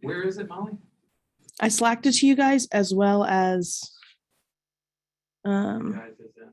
Where is it, Molly? I slacked it to you guys as well as Guys, is that?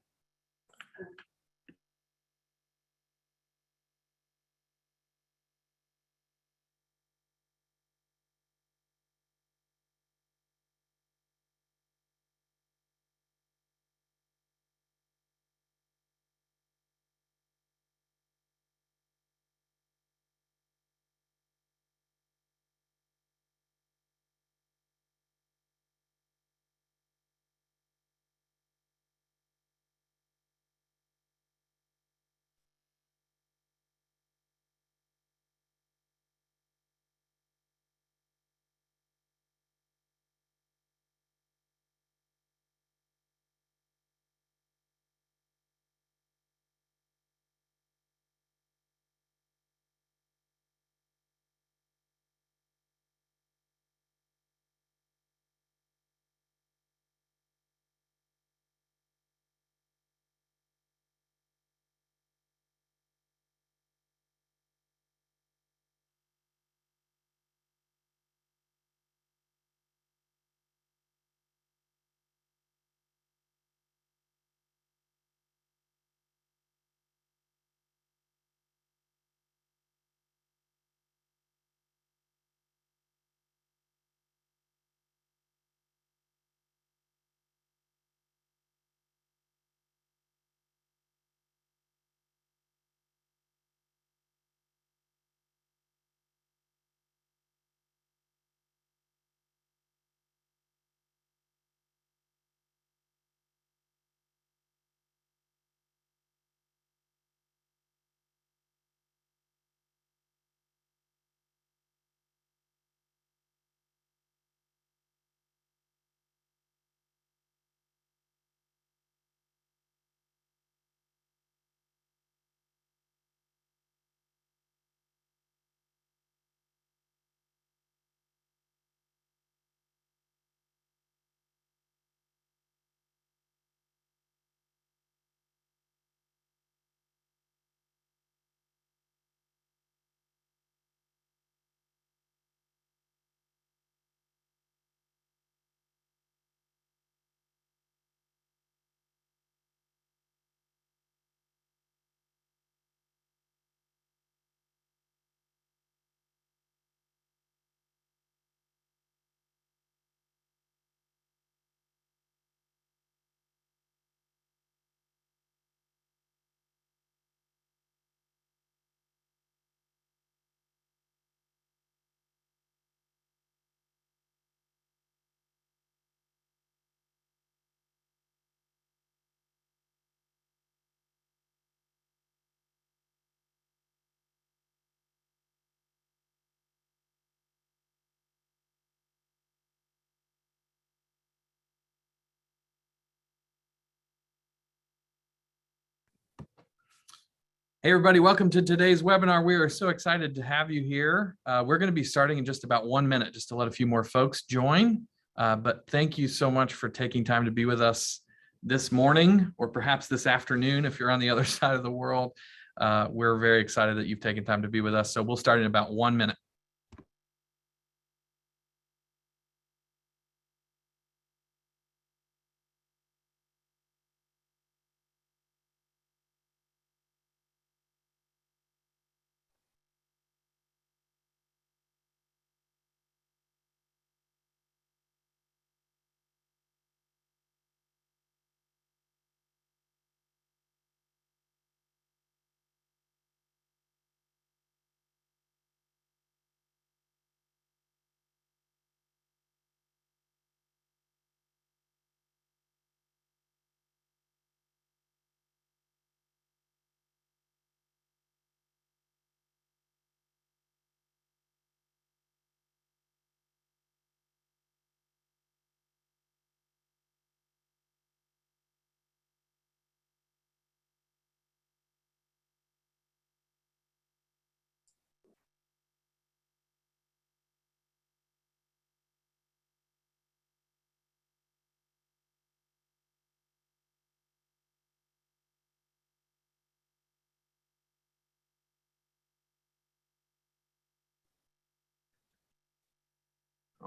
Hey, everybody, welcome to today's webinar. We are so excited to have you here. We're going to be starting in just about 1 minute, just to let a few more folks join. But thank you so much for taking time to be with us this morning, or perhaps this afternoon if you're on the other side of the world. We're very excited that you've taken time to be with us. So we'll start in about 1 minute.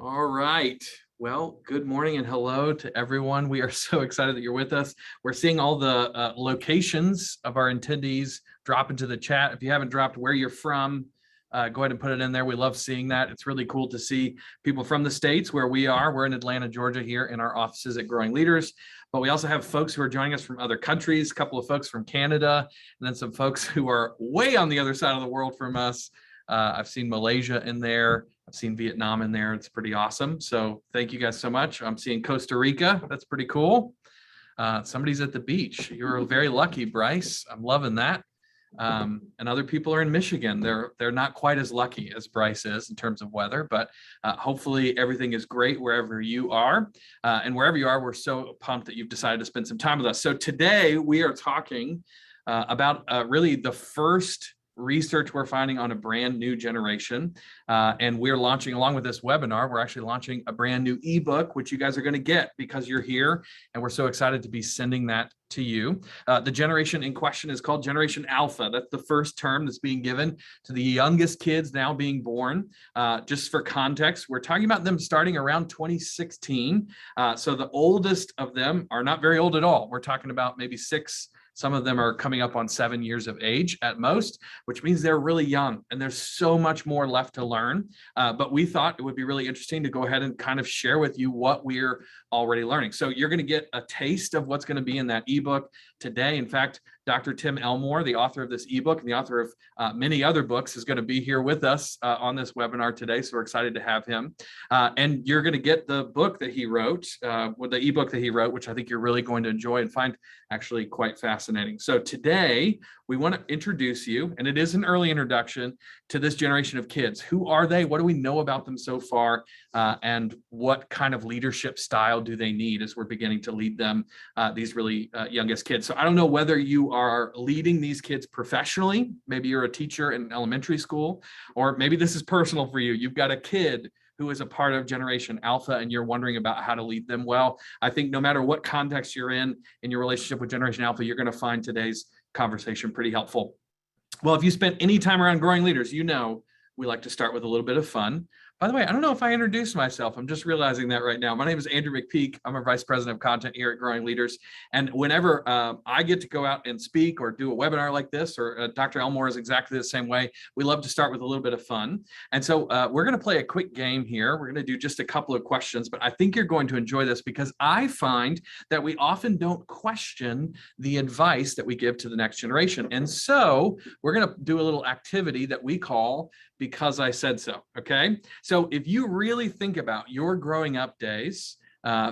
All right. Well, good morning and hello to everyone. We are so excited that you're with us. We're seeing all the locations of our attendees drop into the chat. If you haven't dropped where you're from, go ahead and put it in there. We love seeing that. It's really cool to see people from the States where we are. We're in Atlanta, Georgia here in our offices at Growing Leaders. But we also have folks who are joining us from other countries, a couple of folks from Canada, and then some folks who are way on the other side of the world from us. I've seen Malaysia in there. I've seen Vietnam in there. It's pretty awesome. So thank you guys so much. I'm seeing Costa Rica. That's pretty cool. Somebody's at the beach. You're very lucky, Bryce. I'm loving that. And other people are in Michigan. They're not quite as lucky as Bryce is in terms of weather, but hopefully everything is great wherever you are. And wherever you are, we're so pumped that you've decided to spend some time with us. So today we are talking about really the first research we're finding on a brand new generation. And we're launching, along with this webinar, we're actually launching a brand new ebook, which you guys are going to get because you're here. And we're so excited to be sending that to you. The generation in question is called Generation Alpha. That's the first term that's being given to the youngest kids now being born. Just for context, we're talking about them starting around 2016. So the oldest of them are not very old at all. We're talking about maybe 6. Some of them are coming up on 7 years of age at most, which means they're really young and there's so much more left to learn. But we thought it would be really interesting to go ahead and kind of share with you what we're already learning. So you're going to get a taste of what's going to be in that ebook today. In fact, Dr. Tim Elmore, the author of this ebook and the author of many other books, is going to be here with us on this webinar today. So we're excited to have him. And you're going to get the book that he wrote, with the ebook that he wrote, which I think you're really going to enjoy and find actually quite fascinating. So today we want to introduce you, and it is an early introduction to this generation of kids. Who are they? What do we know about them so far? And what kind of leadership style do they need as we're beginning to lead them, these really youngest kids? So I don't know whether you are leading these kids professionally. Maybe you're a teacher in elementary school, or maybe this is personal for you. You've got a kid who is a part of Generation Alpha and you're wondering about how to lead them well. I think no matter what context you're in your relationship with Generation Alpha, you're going to find today's conversation pretty helpful. Well, if you spent any time around Growing Leaders, you know we like to start with a little bit of fun. By the way, I don't know if I introduced myself. I'm just realizing that right now. My name is Andrew McPeak. I'm a vice president of content here at Growing Leaders. And whenever I get to go out and speak or do a webinar like this, or Dr. Elmore is exactly the same way, we love to start with a little bit of fun. And so we're going to play a quick game here. We're going to do just a couple of questions, but I think you're going to enjoy this because I find that we often don't question the advice that we give to the next generation. And so we're going to do a little activity that we call Because I Said So, okay? So if you really think about your growing up days,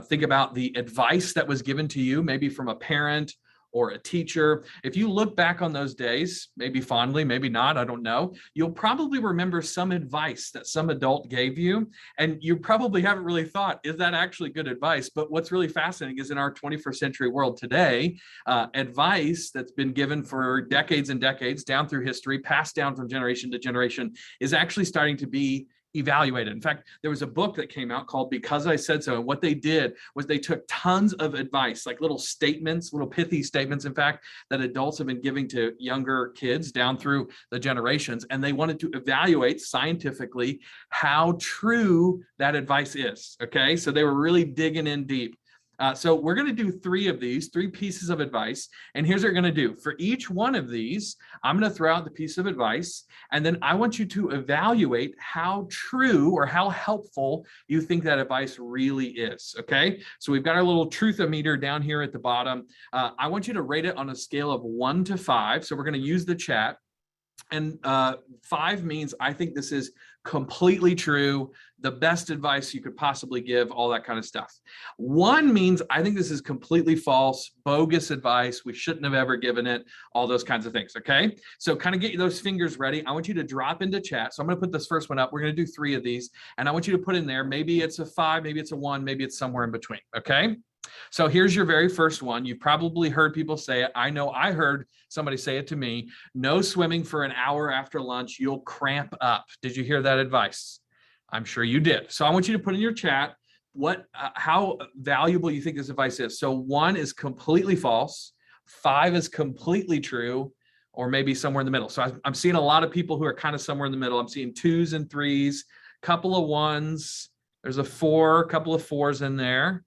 think about the advice that was given to you, maybe from a parent or a teacher. If you look back on those days, maybe fondly, maybe not, I don't know, you'll probably remember some advice that some adult gave you, and you probably haven't really thought, is that actually good advice? But what's really fascinating is in our 21st century world today, advice that's been given for decades and decades down through history, passed down from generation to generation, is actually starting to be evaluated. In fact, there was a book that came out called Because I Said So. And what they did was they took tons of advice, like little statements, little pithy statements, in fact, that adults have been giving to younger kids down through the generations. And they wanted to evaluate scientifically how true that advice is. Okay. So they were really digging in deep. So we're going to do 3 of these, 3 pieces of advice. And here's what we're going to do. For each one of these, I'm going to throw out the piece of advice. And then I want you to evaluate how true or how helpful you think that advice really is. Okay. So we've got our little truth-o-meter down here at the bottom. I want you to rate it on a scale of 1 to 5. So we're going to use the chat. And 5 means I think this is completely true, the best advice you could possibly give, all that kind of stuff. 1 means I think this is completely false, bogus advice, we shouldn't have ever given it, all those kinds of things, okay? So kind of get those fingers ready. I want you to drop into chat. So I'm going to put this first one up. We're going to do 3 of these, and I want you to put in there, maybe it's a 5, maybe it's a 1, maybe it's somewhere in between, okay? So here's your very first one. You've probably heard people say it. I know I heard somebody say it to me. No swimming for an hour after lunch. You'll cramp up. Did you hear that advice? I'm sure you did. So I want you to put in your chat how valuable you think this advice is. So 1 is completely false. 5 is completely true, or maybe somewhere in the middle. So I'm seeing a lot of people who are kind of somewhere in the middle. I'm seeing 2s and 3s, couple of 1s, There's a 4, a couple of 4s in there.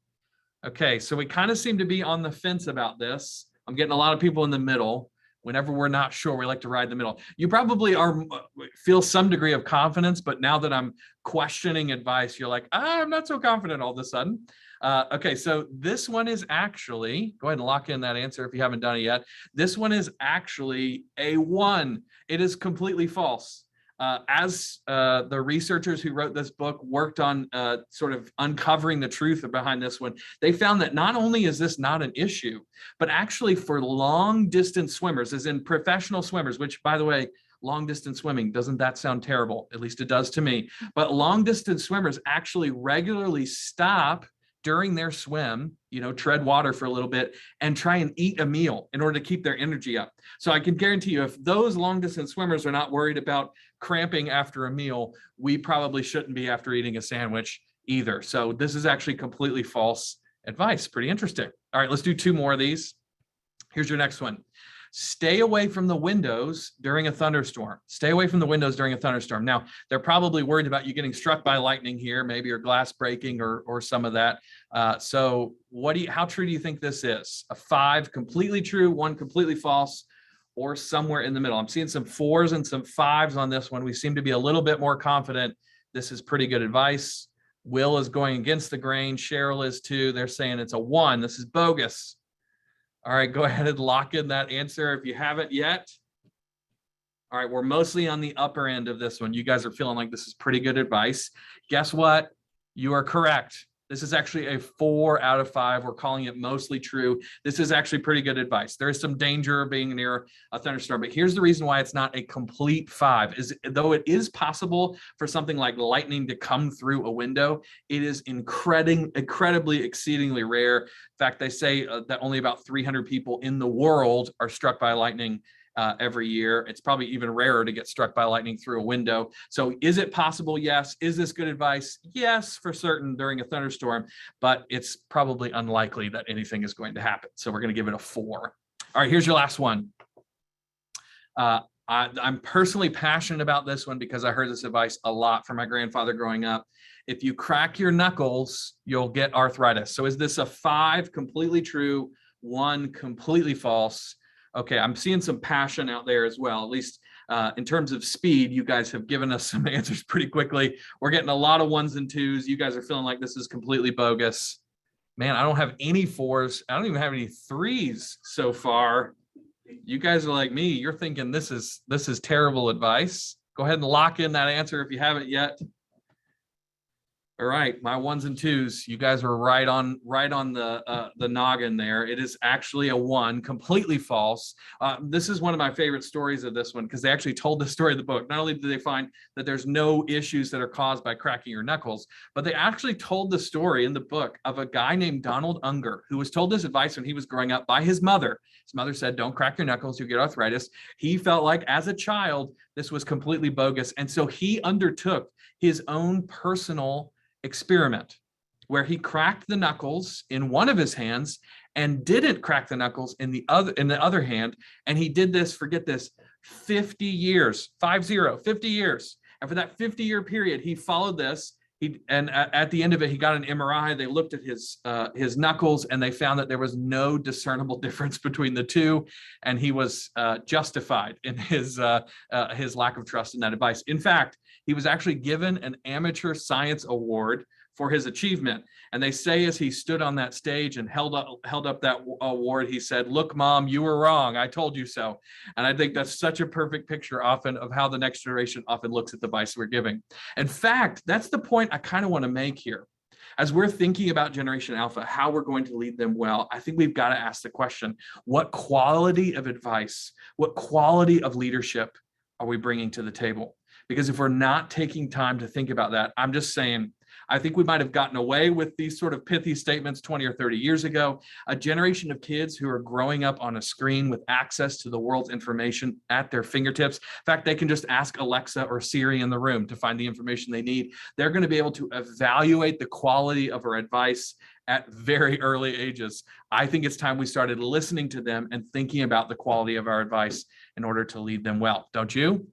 Okay, so we kind of seem to be on the fence about this. I'm getting a lot of people in the middle. Whenever we're not sure, we like to ride the middle. You probably feel some degree of confidence, but now that I'm questioning advice, you're like, I'm not so confident all of a sudden. Okay, so this one is actually, go ahead and lock in that answer if you haven't done it yet. This one is actually a 1. It is completely false. As the researchers who wrote this book worked on sort of uncovering the truth behind this one, they found that not only is this not an issue, but actually for long distance swimmers, as in professional swimmers, which, by the way, long distance swimming, doesn't that sound terrible? At least it does to me. But long distance swimmers actually regularly stop during their swim, tread water for a little bit and try and eat a meal in order to keep their energy up. So I can guarantee you, if those long distance swimmers are not worried about cramping after a meal, we probably shouldn't be after eating a sandwich either. So this is actually completely false advice. Pretty interesting. All right, let's do 2 more of these. Here's your next one. Stay away from the windows during a thunderstorm. Stay away from the windows during a thunderstorm. Now, they're probably worried about you getting struck by lightning here, maybe your glass breaking or some of that. So how true do you think this is? A 5 completely true, 1 completely false, or somewhere in the middle? I'm seeing some 4s and some 5s on this one. We seem to be a little bit more confident. This is pretty good advice. Will is going against the grain. Cheryl is too. They're saying it's a 1. This is bogus. All right, go ahead and lock in that answer if you haven't yet. All right, we're mostly on the upper end of this one. You guys are feeling like this is pretty good advice. Guess what? You are correct. This is actually a 4 out of 5. We're calling it mostly true. This is actually pretty good advice. There is some danger of being near a thunderstorm, but here's the reason why it's not a complete 5. Is though it is possible for something like lightning to come through a window, it is incredibly, exceedingly rare. In fact, they say that only about 300 people in the world are struck by lightning every year. It's probably even rarer to get struck by lightning through a window. So is it possible? Yes. Is this good advice? Yes, for certain during a thunderstorm, but it's probably unlikely that anything is going to happen. So we're going to give it a 4. All right, here's your last one. I'm personally passionate about this one because I heard this advice a lot from my grandfather growing up. If you crack your knuckles, you'll get arthritis. So is this a 5 completely true, 1 completely false? Okay, I'm seeing some passion out there as well. At least in terms of speed, you guys have given us some answers pretty quickly. We're getting a lot of 1s and 2s. You guys are feeling like this is completely bogus. Man, I don't have any 4s. I don't even have any 3s so far. You guys are like me. You're thinking this is terrible advice. Go ahead and lock in that answer if you haven't yet. All right, my 1s and 2s, you guys are right on the noggin there. It is actually a 1, completely false. This is one of my favorite stories of this one because they actually told the story of the book. Not only did they find that there's no issues that are caused by cracking your knuckles, but they actually told the story in the book of a guy named Donald Unger who was told this advice when he was growing up by his mother. His mother said, don't crack your knuckles, you'll get arthritis. He felt like as a child, this was completely bogus. And so he undertook his own personal experiment where he cracked the knuckles in one of his hands and didn't crack the knuckles in the other hand. And he did this, forget this, 50 years, 50 years. And for that 50-year period, he followed this. At the end of it, he got an MRI. They looked at his knuckles and they found that there was no discernible difference between the two. And he was justified in his lack of trust in that advice. In fact, he was actually given an amateur science award for his achievement. And they say as he stood on that stage and held up that award, he said, "Look, Mom, you were wrong. I told you so." And I think that's such a perfect picture often of how the next generation often looks at the advice we're giving. In fact, that's the point I kind of want to make here. As we're thinking about Generation Alpha, how we're going to lead them well, I think we've got to ask the question, what quality of advice, what quality of leadership are we bringing to the table? Because if we're not taking time to think about that, I'm just saying, I think we might have gotten away with these sort of pithy statements 20 or 30 years ago. A generation of kids who are growing up on a screen with access to the world's information at their fingertips. In fact, they can just ask Alexa or Siri in the room to find the information they need. They're going to be able to evaluate the quality of our advice at very early ages. I think it's time we started listening to them and thinking about the quality of our advice in order to lead them well. Don't you?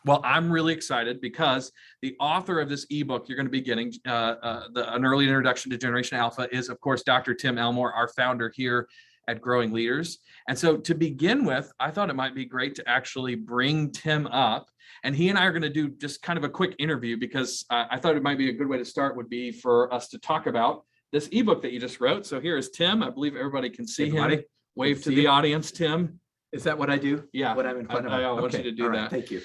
Well, I'm really excited because the author of this ebook you're going to be getting, an early introduction to Generation Alpha, is, of course, Dr. Tim Elmore, our founder here at Growing Leaders. And so to begin with, I thought it might be great to actually bring Tim up. And he and I are going to do just kind of a quick interview because I thought it might be a good way to start would be for us to talk about this ebook that you just wrote. So here is Tim. I believe everybody can see him. Wave to the audience, Tim. Is that what I do? Yeah, What I'm in front of? I want you to do that. Thank you.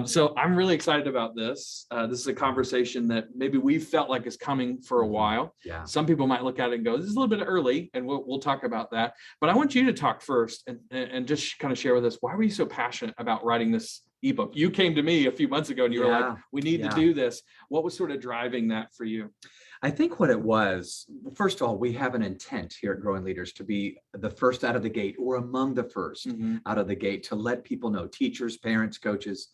So I'm really excited about this. This is a conversation that maybe we felt like is coming for a while. Yeah. Some people might look at it and go, this is a little bit early, and we'll talk about that. But I want you to talk first and just kind of share with us, why were you so passionate about writing this ebook? You came to me a few months ago and you were like, we need to do this. What was sort of driving that for you? I think what it was, first of all, we have an intent here at Growing Leaders to be the first out of the gate, or among the first out of the gate, to let people know, teachers, parents, coaches,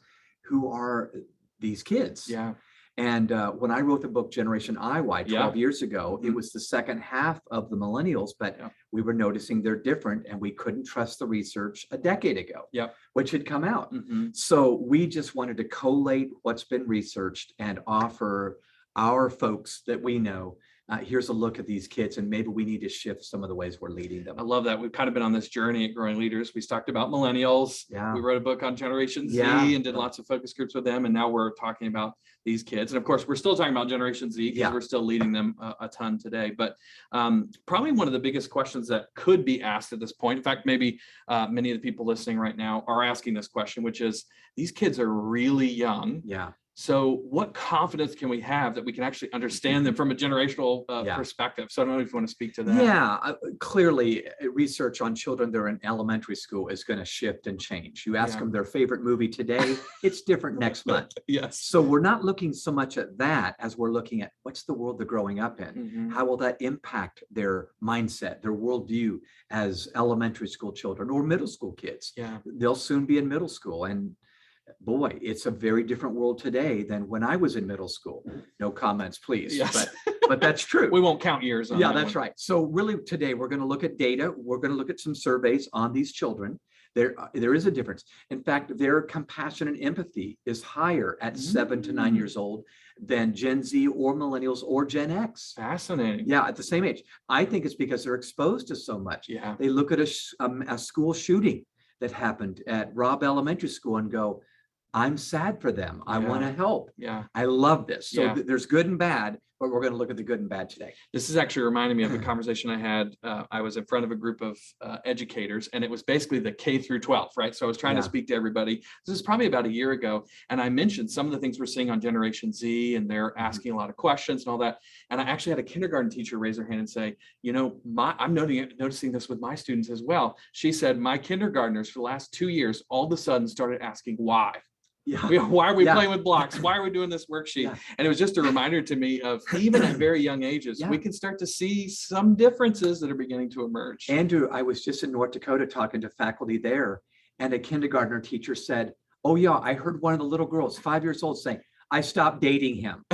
who are these kids. Yeah. And when I wrote the book Generation IY 12 years ago, it was the second half of the millennials, but we were noticing they're different, and we couldn't trust the research a decade ago, which had come out. So we just wanted to collate what's been researched and offer our folks that we know, here's a look at these kids, and maybe we need to shift some of the ways we're leading them. I love that. We've kind of been on this journey at Growing Leaders. We talked about millennials. We wrote a book on Generation Z and did lots of focus groups with them. And now we're talking about these kids. And of course, we're still talking about Generation Z because we're still leading them a ton today. But probably one of the biggest questions that could be asked at this point, in fact, maybe many of the people listening right now are asking this question, which is, these kids are really young. So what confidence can we have that we can actually understand them from a generational perspective? So I don't know if you want to speak to that. Clearly research on children that are in elementary school is going to shift and change. You ask them their favorite movie today, it's different next month. So we're not looking so much at that as we're looking at what's the world they're growing up in. How will that impact their mindset, their worldview as elementary school children or middle school kids? They'll soon be in middle school, and boy, it's a very different world today than when I was in middle school. No comments, please. But that's true. We won't count years on that's right. So really today we're going to look at data. We're going to look at some surveys on these children. There is a difference. In fact, their compassion and empathy is higher at 7 to 9 years old than Gen Z or millennials or Gen X. Fascinating. At the same age. I think it's because they're exposed to so much. They look at a school shooting that happened at Robb Elementary School and go, I'm sad for them. I want to help. I love this. So there's good and bad, but we're going to look at the good and bad today. This is actually reminding me of a conversation I had. I was in front of a group of educators, and it was basically the K through 12, right? So I was trying to speak to everybody. This is probably about a year ago. And I mentioned some of the things we're seeing on Generation Z, and they're asking a lot of questions and all that. And I actually had a kindergarten teacher raise her hand and say, you know, I'm noticing this with my students as well. She said, my kindergartners for the last 2 years, all of a sudden started asking why. Why are we playing with blocks? Why are we doing this worksheet? And it was just a reminder to me of, even at very young ages, we can start to see some differences that are beginning to emerge. Andrew, I was just in North Dakota talking to faculty there, and a kindergartner teacher said, oh yeah, I heard one of the little girls, 5 years old, saying, I stopped dating him.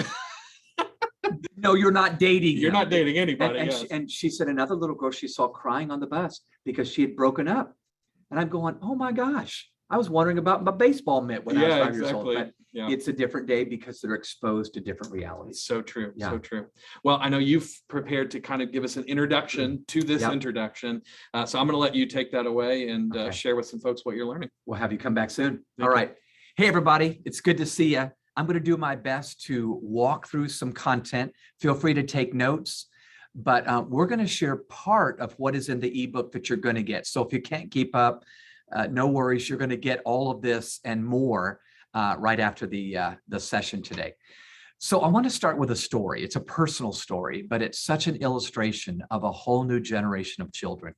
No, you're not dating him. You're not dating anybody. And she said another little girl she saw crying on the bus because she had broken up. And I'm going, oh my gosh. I was wondering about my baseball mitt when I was 5 years old. But it's a different day because they're exposed to different realities. So true. So true. Well, I know you've prepared to kind of give us an introduction to this introduction. So I'm going to let you take that away and share with some folks what you're learning. We'll have you come back soon. All right. Hey, everybody. It's good to see you. I'm going to do my best to walk through some content. Feel free to take notes. But we're going to share part of what is in the ebook that you're going to get. So if you can't keep up, no worries, you're going to get all of this and more right after the session today. So I want to start with a story. It's a personal story, but it's such an illustration of a whole new generation of children.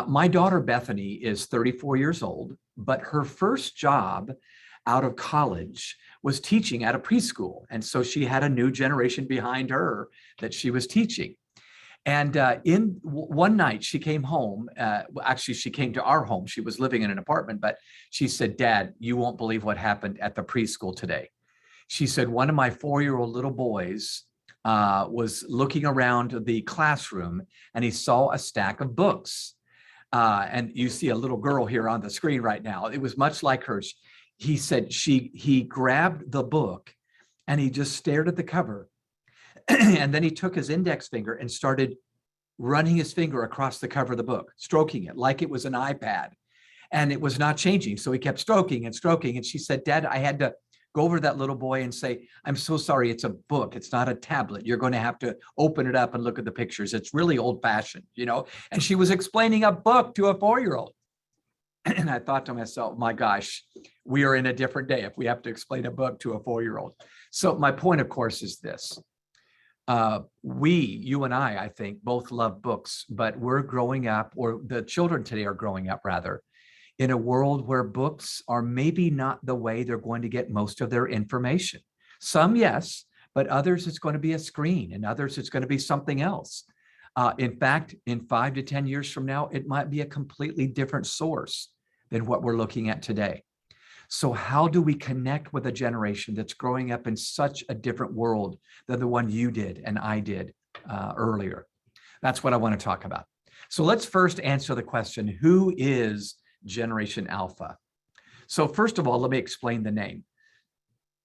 My daughter Bethany is 34 years old, but her first job out of college was teaching at a preschool. And so she had a new generation behind her that she was teaching. And one night she came home, actually she came to our home. She was living in an apartment, but she said, Dad, you won't believe what happened at the preschool today. She said, one of my 4-year-old little boys was looking around the classroom and he saw a stack of books. And you see a little girl here on the screen right now. It was much like hers. he said he grabbed the book and he just stared at the cover. And then he took his index finger and started running his finger across the cover of the book, stroking it like it was an iPad. And it was not changing. So he kept stroking and stroking. And she said, Dad, I had to go over to that little boy and say, I'm so sorry, it's a book. It's not a tablet. You're going to have to open it up and look at the pictures. It's really old fashioned, you know? And she was explaining a book to a 4-year-old. And I thought to myself, my gosh, we are in a different day if we have to explain a book to a 4-year-old. So my point, of course, is this. You and I think, both love books, but we're growing up, or the children today are growing up rather, in a world where books are maybe not the way they're going to get most of their information. Some, yes, but others it's going to be a screen, and others it's going to be something else. In fact, in 5 to 10 years from now, it might be a completely different source than what we're looking at today. So how do we connect with a generation that's growing up in such a different world than the one you did and I did earlier? That's what I want to talk about. So let's first answer the question, who is Generation Alpha? So first of all, let me explain the name.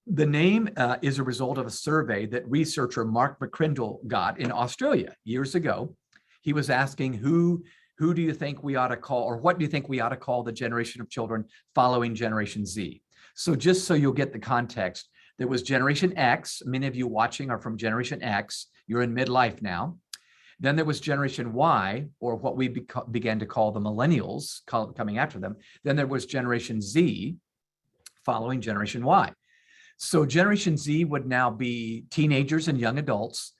The name is a result of a survey that researcher Mark McCrindle got in Australia years ago. He was asking who do you think we ought to call, or what do you think we ought to call the generation of children following Generation Z? So just so you'll get the context, there was Generation X. Many of you watching are from Generation X. You're in midlife now. Then there was Generation Y, or what we began to call the millennials coming after them. Then there was Generation Z following Generation Y. So Generation Z would now be teenagers and young adults.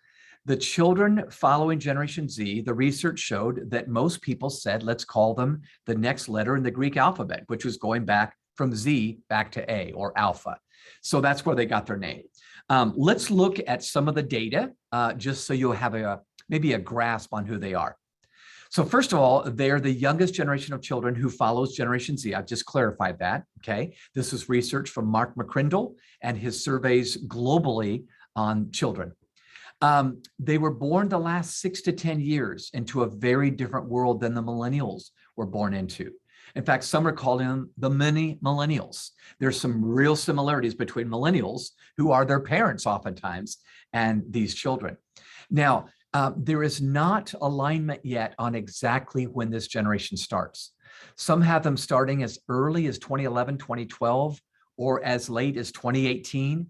The children following Generation Z, the research showed that most people said, let's call them the next letter in the Greek alphabet, which was going back from Z back to A, or Alpha. So that's where they got their name. Let's look at some of the data, just so you'll have maybe a grasp on who they are. So first of all, they're the youngest generation of children who follows Generation Z. I've just clarified that, okay? This is research from Mark McCrindle and his surveys globally on children. They were born the last 6 to 10 years into a very different world than the millennials were born into. In fact, some are calling them the mini millennials. There's some real similarities between millennials, who are their parents oftentimes, and these children. Now, there is not alignment yet on exactly when this generation starts. Some have them starting as early as 2011, 2012, or as late as 2018.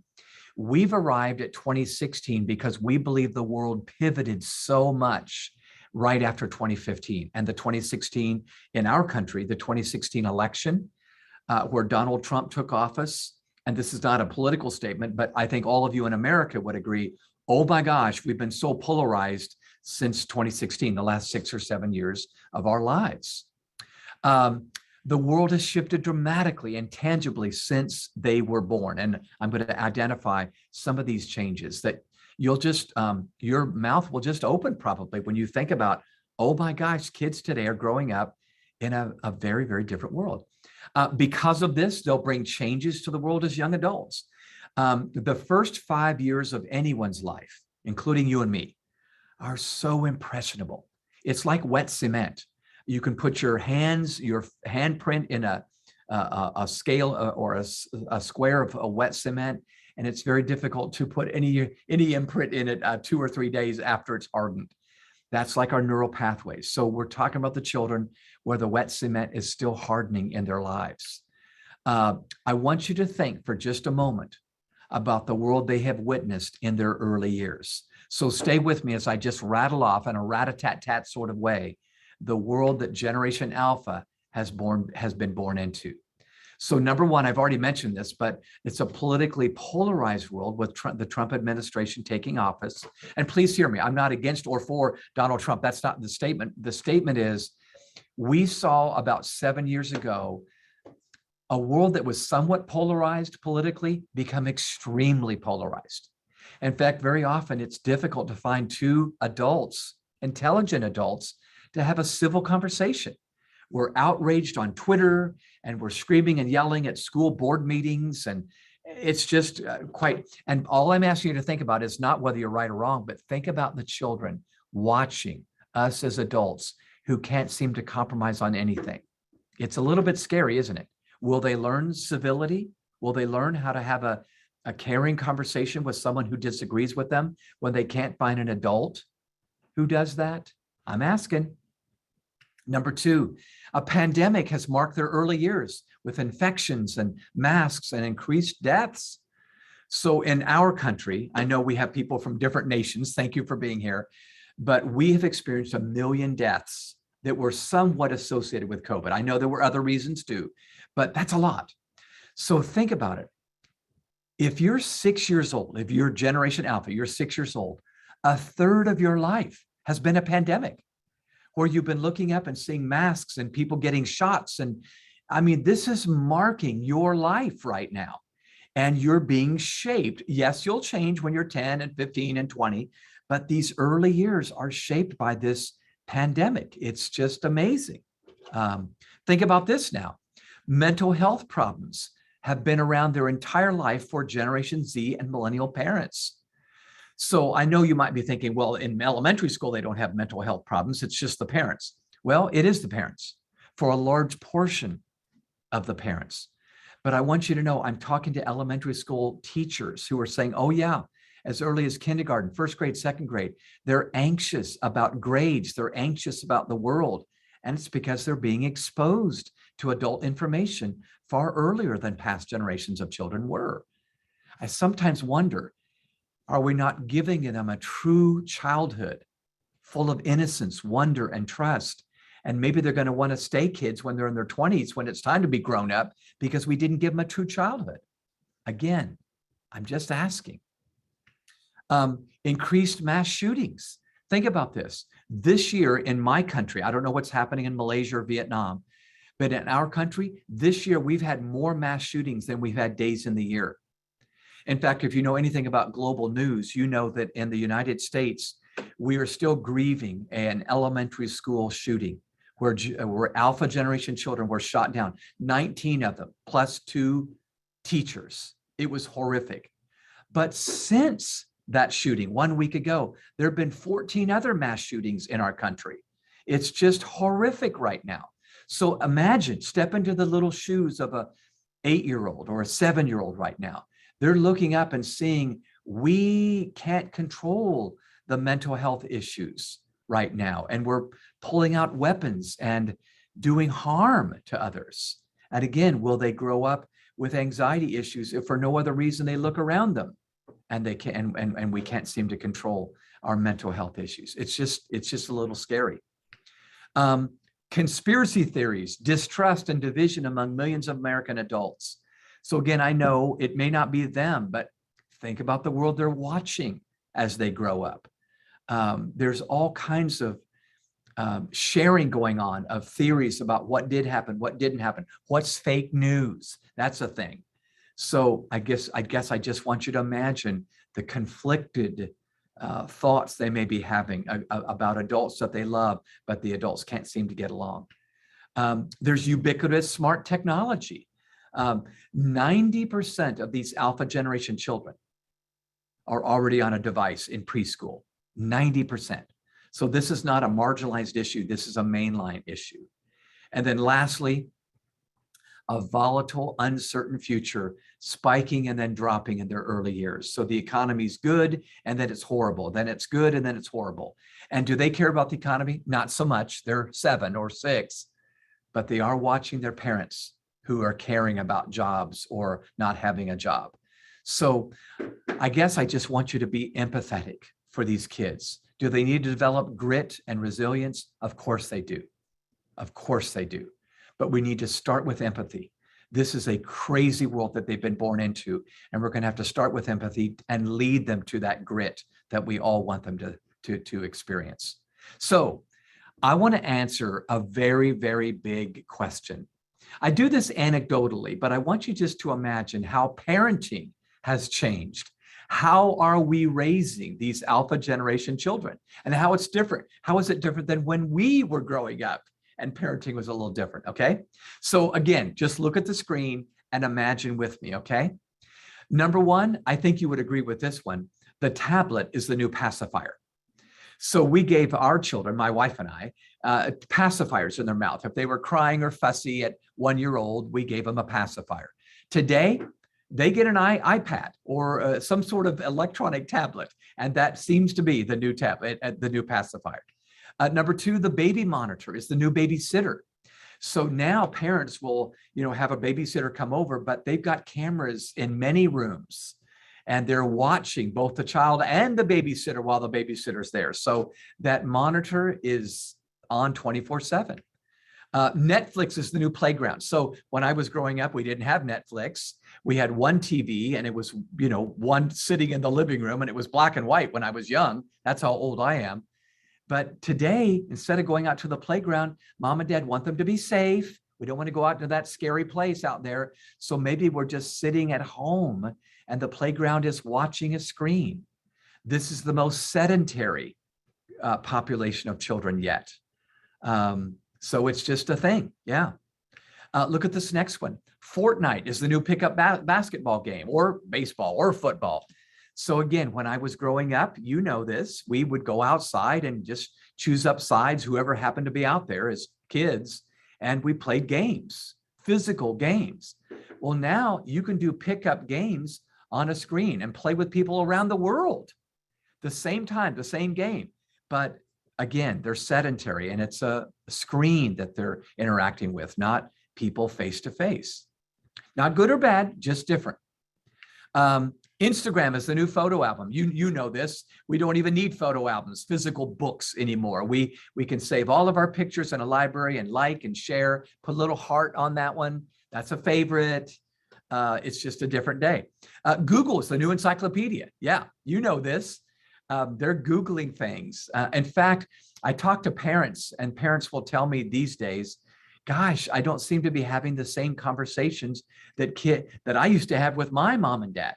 We've arrived at 2016 because we believe the world pivoted so much right after 2015 and the 2016 in our country, the 2016 election, where Donald Trump took office. And this is not a political statement, but I think all of you in America would agree, oh my gosh, we've been so polarized since 2016, the last 6 or 7 years of our lives. The world has shifted dramatically and tangibly since they were born. And I'm going to identify some of these changes that you'll just, your mouth will just open probably when you think about, oh my gosh, kids today are growing up in a very, very different world. Because of this, they'll bring changes to the world as young adults. The first 5 years of anyone's life, including you and me, are so impressionable. It's like wet cement. You can put your handprint in a scale or a square of a wet cement, and it's very difficult to put any imprint in it 2 or 3 days after it's hardened. That's like our neural pathways. So we're talking about the children where the wet cement is still hardening in their lives. I want you to think for just a moment about the world they have witnessed in their early years. So stay with me as I just rattle off in a rat-a-tat-tat sort of way the world that Generation Alpha has been born into. So number one, I've already mentioned this, but it's a politically polarized world with the Trump administration taking office. And please hear me, I'm not against or for Donald Trump. That's not the statement. The statement is, we saw about 7 years ago a world that was somewhat polarized politically become extremely polarized. In fact, very often it's difficult to find two adults, intelligent adults, to have a civil conversation. We're outraged on Twitter and we're screaming and yelling at school board meetings, and it's just quite, and all I'm asking you to think about is not whether you're right or wrong, but think about the children watching us as adults who can't seem to compromise on anything. It's a little bit scary, isn't it? Will they learn civility? Will they learn how to have a caring conversation with someone who disagrees with them when they can't find an adult who does that? I'm asking. Number two, a pandemic has marked their early years with infections and masks and increased deaths. So in our country, I know we have people from different nations. Thank you for being here. But we have experienced 1 million deaths that were somewhat associated with COVID. I know there were other reasons too, but that's a lot. So think about it. If you're 6 years old, if you're Generation Alpha, you're 6 years old, a third of your life has been a pandemic where you've been looking up and seeing masks and people getting shots. And I mean, this is marking your life right now. And you're being shaped. Yes, you'll change when you're 10 and 15 and 20, but these early years are shaped by this pandemic. It's just amazing. Think about this now. Mental health problems have been around their entire life for Generation Z and millennial parents. So I know you might be thinking, well, in elementary school, they don't have mental health problems. It's just the parents. Well, it is the parents for a large portion of the parents. But I want you to know, I'm talking to elementary school teachers who are saying, oh yeah, as early as kindergarten, first grade, second grade, they're anxious about grades. They're anxious about the world. And it's because they're being exposed to adult information far earlier than past generations of children were. I sometimes wonder, are we not giving them a true childhood full of innocence, wonder, and trust? And maybe they're going to want to stay kids when they're in their 20s, when it's time to be grown up, because we didn't give them a true childhood. Again, I'm just asking. Increased mass shootings. Think about this. This year in my country, I don't know what's happening in Malaysia or Vietnam, but in our country, this year we've had more mass shootings than we've had days in the year. In fact, if you know anything about global news, you know that in the United States, we are still grieving an elementary school shooting where Alpha generation children were shot down, 19 of them, plus 2 teachers. It was horrific. But since that shooting 1 week ago, there have been 14 other mass shootings in our country. It's just horrific right now. So imagine, step into the little shoes of a 8-year-old or a 7-year-old right now. They're looking up and seeing, we can't control the mental health issues right now. And we're pulling out weapons and doing harm to others. And again, will they grow up with anxiety issues if for no other reason they look around them and they can and we can't seem to control our mental health issues? It's just a little scary. Conspiracy theories, distrust, and division among millions of American adults. So again, I know it may not be them, but think about the world they're watching as they grow up. There's all kinds of sharing going on of theories about what did happen, what didn't happen, what's fake news. That's a thing. So I guess I just want you to imagine the conflicted thoughts they may be having about adults that they love, but the adults can't seem to get along. There's ubiquitous smart technology. 90% of these Alpha generation children are already on a device in preschool, 90%. So this is not a marginalized issue. This is a mainline issue. And then lastly, a volatile, uncertain future, spiking and then dropping in their early years. So the economy's good and then it's horrible. Then it's good and then it's horrible. And do they care about the economy? Not so much. They're 7 or 6, but they are watching their parents who are caring about jobs or not having a job. So I guess I just want you to be empathetic for these kids. Do they need to develop grit and resilience? Of course they do. Of course they do. But we need to start with empathy. This is a crazy world that they've been born into, and we're going to have to start with empathy and lead them to that grit that we all want them to experience. So I want to answer a very, very big question. I do this anecdotally, but I want you just to imagine how parenting has changed. How are we raising these Alpha generation children, and how it's different? How is it different than when we were growing up and parenting was a little different? Okay. So again, just look at the screen and imagine with me. Okay. Number one, I think you would agree with this one. The tablet is the new pacifier. So we gave our children, my wife and I, pacifiers in their mouth. If they were crying or fussy at 1 year old, we gave them a pacifier. Today, they get an iPad or some sort of electronic tablet, and that seems to be the new tablet, the new pacifier. Number two, the baby monitor is the new babysitter. So now parents will, have a babysitter come over, but they've got cameras in many rooms, and they're watching both the child and the babysitter while the babysitter's there. So that monitor is on 24/7. Netflix is the new playground. So when I was growing up, we didn't have Netflix. We had one TV, and it was, one sitting in the living room, and it was black and white when I was young. That's how old I am. But today, instead of going out to the playground, mom and dad want them to be safe. We don't want to go out to that scary place out there. So maybe we're just sitting at home and the playground is watching a screen. This is the most sedentary population of children yet. So it's just a thing. Yeah. Look at this next one. Fortnite is the new pickup basketball game, or baseball or football. So again, when I was growing up, this, we would go outside and just choose up sides, whoever happened to be out there as kids, and we played games, physical games. Well, now you can do pickup games on a screen and play with people around the world, the same time, the same game. But again, they're sedentary, and it's a screen that they're interacting with, not people face to face. Not good or bad, just different. Instagram is the new photo album. You know this. We don't even need photo albums, physical books anymore. We can save all of our pictures in a library and like and share, put a little heart on that one. That's a favorite. It's just a different day. Google is the new encyclopedia. Yeah, you know this. They're Googling things. In fact, I talk to parents, and parents will tell me these days, gosh, I don't seem to be having the same conversations that I used to have with my mom and dad.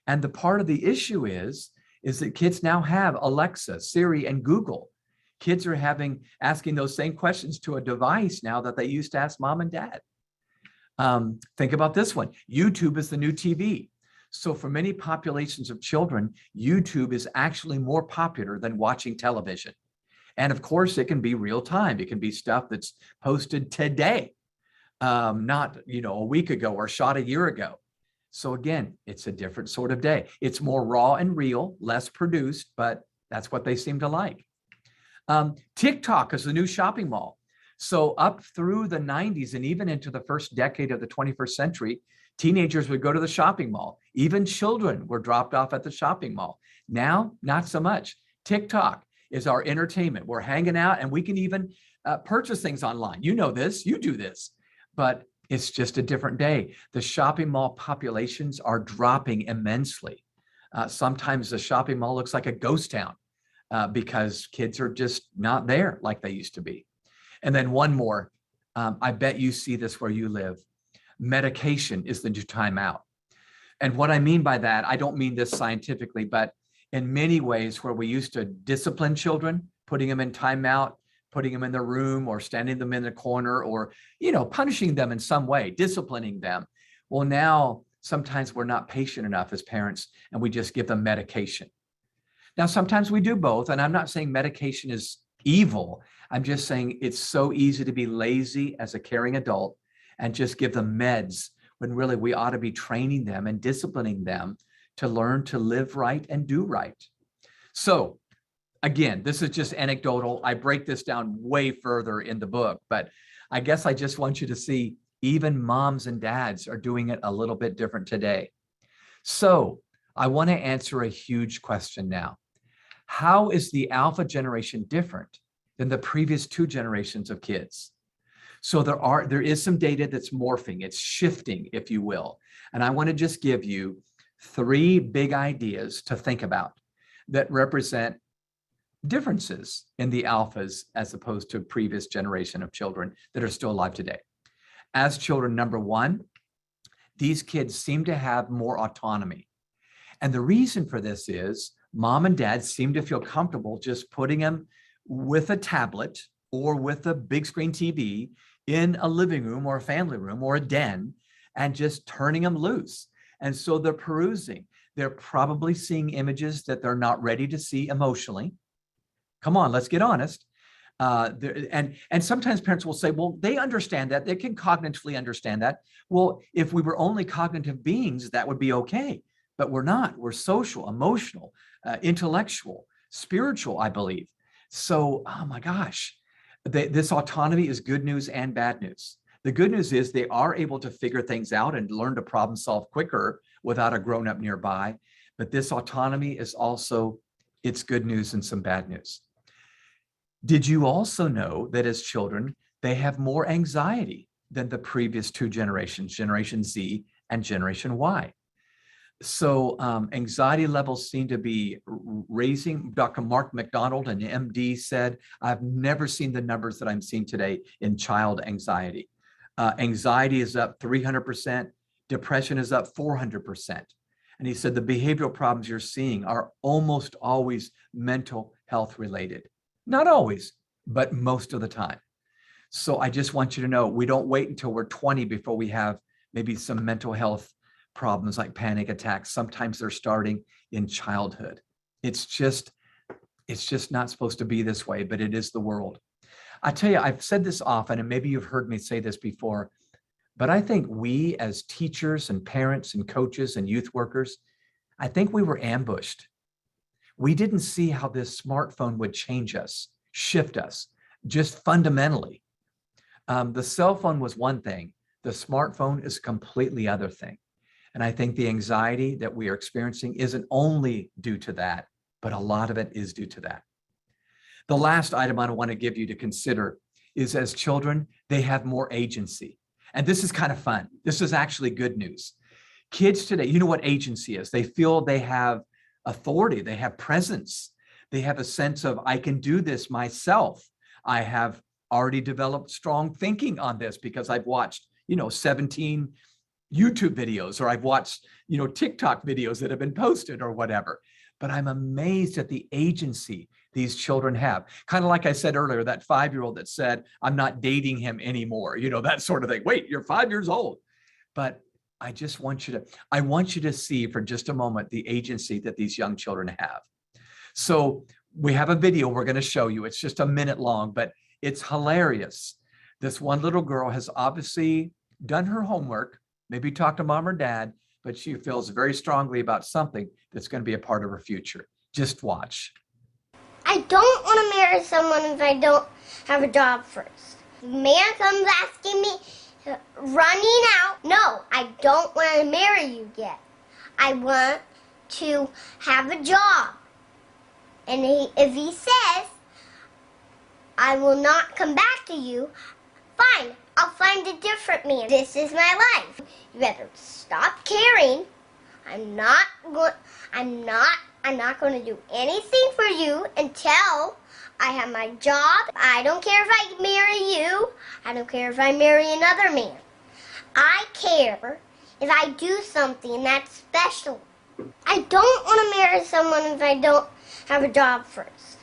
And the part of the issue is that kids now have Alexa, Siri, and Google. Kids are asking those same questions to a device now that they used to ask mom and dad. Think about this one. YouTube is the new TV. So for many populations of children, YouTube is actually more popular than watching television. And of course, it can be real time. It can be stuff that's posted today, not a week ago or shot a year ago. So again, it's a different sort of day. It's more raw and real, less produced, but that's what they seem to like. TikTok is the new shopping mall. So up through the 90s and even into the first decade of the 21st century, teenagers would go to the shopping mall. Even children were dropped off at the shopping mall. Now, not so much. TikTok is our entertainment. We're hanging out, and we can even purchase things online. You know this, you do this, but it's just a different day. The shopping mall populations are dropping immensely. Sometimes the shopping mall looks like a ghost town because kids are just not there like they used to be. And then one more, I bet you see this where you live. Medication is the new timeout. And what I mean by that, I don't mean this scientifically, but in many ways where we used to discipline children, putting them in timeout, putting them in their room or standing them in the corner or, punishing them in some way, disciplining them. Well, now sometimes we're not patient enough as parents, and we just give them medication. Now, sometimes we do both, and I'm not saying medication is evil. I'm just saying it's so easy to be lazy as a caring adult and just give them meds when really we ought to be training them and disciplining them to learn to live right and do right. So again, this is just anecdotal. I break this down way further in the book, but I guess I just want you to see even moms and dads are doing it a little bit different today. So I want to answer a huge question now. How is the Alpha generation different than the previous two generations of kids? So there is some data that's morphing, it's shifting, if you will. And I want to just give you 3 big ideas to think about that represent differences in the alphas as opposed to previous generation of children that are still alive today. As children, number 1, these kids seem to have more autonomy. And the reason for this is mom and dad seem to feel comfortable just putting them with a tablet or with a big screen TV in a living room or a family room or a den and just turning them loose. And so they're perusing. They're probably seeing images that they're not ready to see emotionally. Come on, let's get honest. And sometimes parents will say, well, they understand that. They can cognitively understand that. Well, if we were only cognitive beings, that would be okay. But we're not. We're social, emotional, intellectual, spiritual, I believe. So, oh my gosh, this autonomy is good news and bad news. The good news is they are able to figure things out and learn to problem solve quicker without a grown-up nearby. But this autonomy is also, it's good news and some bad news. Did you also know that as children, they have more anxiety than the previous two generations, Generation Z and Generation Y? So anxiety levels seem to be raising. Dr. Mark McDonald, an MD, said, I've never seen the numbers that I'm seeing today in child anxiety. Anxiety is up 300%. Depression is up 400%. And he said the behavioral problems you're seeing are almost always mental health related. Not always, but most of the time. So I just want you to know, we don't wait until we're 20 before we have maybe some mental health problems like panic attacks. Sometimes they're starting in childhood. It's just not supposed to be this way, but it is the world. I tell you, I've said this often, and maybe you've heard me say this before, but I think we as teachers and parents and coaches and youth workers, I think we were ambushed. We didn't see how this smartphone would change us, shift us, just fundamentally. The cell phone was one thing. The smartphone is a completely other thing. And I think the anxiety that we are experiencing isn't only due to that, but a lot of it is due to that. The last item I want to give you to consider is, as children, they have more agency. And this is kind of fun. This is actually good news. Kids today, you know what agency is. They feel they have authority, they have presence, they have a sense of, I can do this myself. I have already developed strong thinking on this because I've watched, 17 YouTube videos, or I've watched, TikTok videos that have been posted or whatever. But I'm amazed at the agency these children have. Kind of like I said earlier, that 5-year-old that said, I'm not dating him anymore, that sort of thing. Wait, you're 5 years old. But I want you to see for just a moment the agency that these young children have. So we have a video we're going to show you. It's just a minute long, but it's hilarious. This one little girl has obviously done her homework, maybe talked to mom or dad, but she feels very strongly about something that's going to be a part of her future. Just watch. I don't want to marry someone if I don't have a job first. If a man comes asking me, running out, no, I don't want to marry you yet. I want to have a job. And if he says, I will not come back to you, fine, I'll find a different man. This is my life. You better stop caring. I'm not going to do anything for you until I have my job. I don't care if I marry you. I don't care if I marry another man. I care if I do something that's special. I don't want to marry someone if I don't have a job first.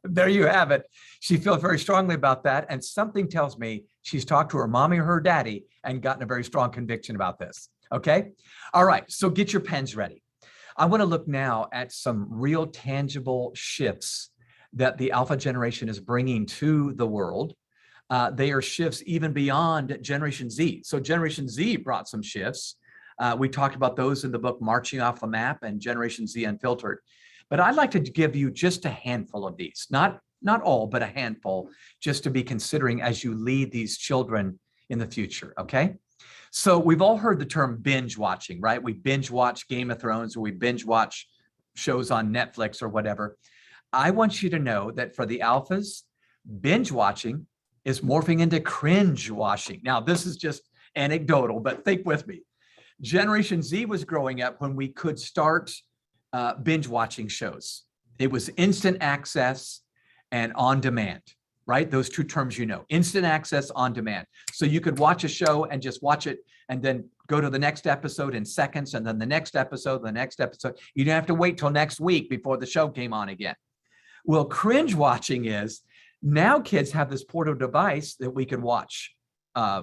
There you have it. She feels very strongly about that. And something tells me she's talked to her mommy or her daddy and gotten a very strong conviction about this. Okay. All right. So get your pens ready. I want to look now at some real tangible shifts that the Alpha generation is bringing to the world. They are shifts even beyond Generation Z. So Generation Z brought some shifts. We talked about those in the book, Marching Off the Map and Generation Z Unfiltered. But I'd like to give you just a handful of these, not all, but a handful, just to be considering as you lead these children in the future, okay? So we've all heard the term binge watching, right? We binge watch Game of Thrones, or we binge watch shows on Netflix or whatever. I want you to know that for the alphas, binge watching is morphing into cringe watching. Now, this is just anecdotal, but think with me. Generation Z was growing up when we could start binge watching shows. It was instant access and on demand, right? Those two terms, instant access, on demand. So you could watch a show and just watch it and then go to the next episode in seconds, and then the next episode, the next episode. You didn't have to wait till next week before the show came on again. Well, cringe watching is now kids have this portable device that we can watch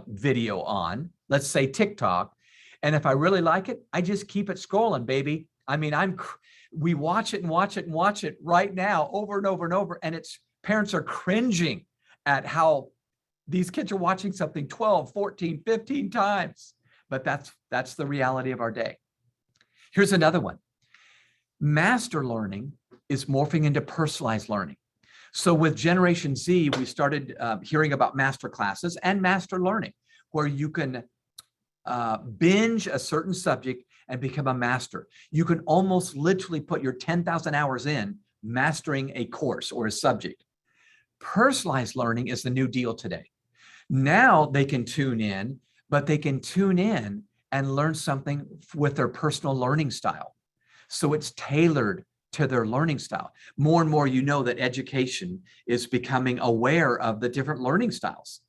video on, let's say TikTok. And if I really like it, I just keep it scrolling, baby. I mean, we watch it and watch it and watch it right now over and over and over. And it's Parents are cringing at how these kids are watching something 12, 14, 15 times. But that's the reality of our day. Here's another one. Master learning is morphing into personalized learning. So with Generation Z, we started hearing about master classes and master learning, where you can binge a certain subject and become a master. You can almost literally put your 10,000 hours in mastering a course or a subject. Personalized learning is the new deal today. Now they can tune in, but they can tune in and learn something with their personal learning style. So it's tailored to their learning style. More and more, you know that education is becoming aware of the different learning styles.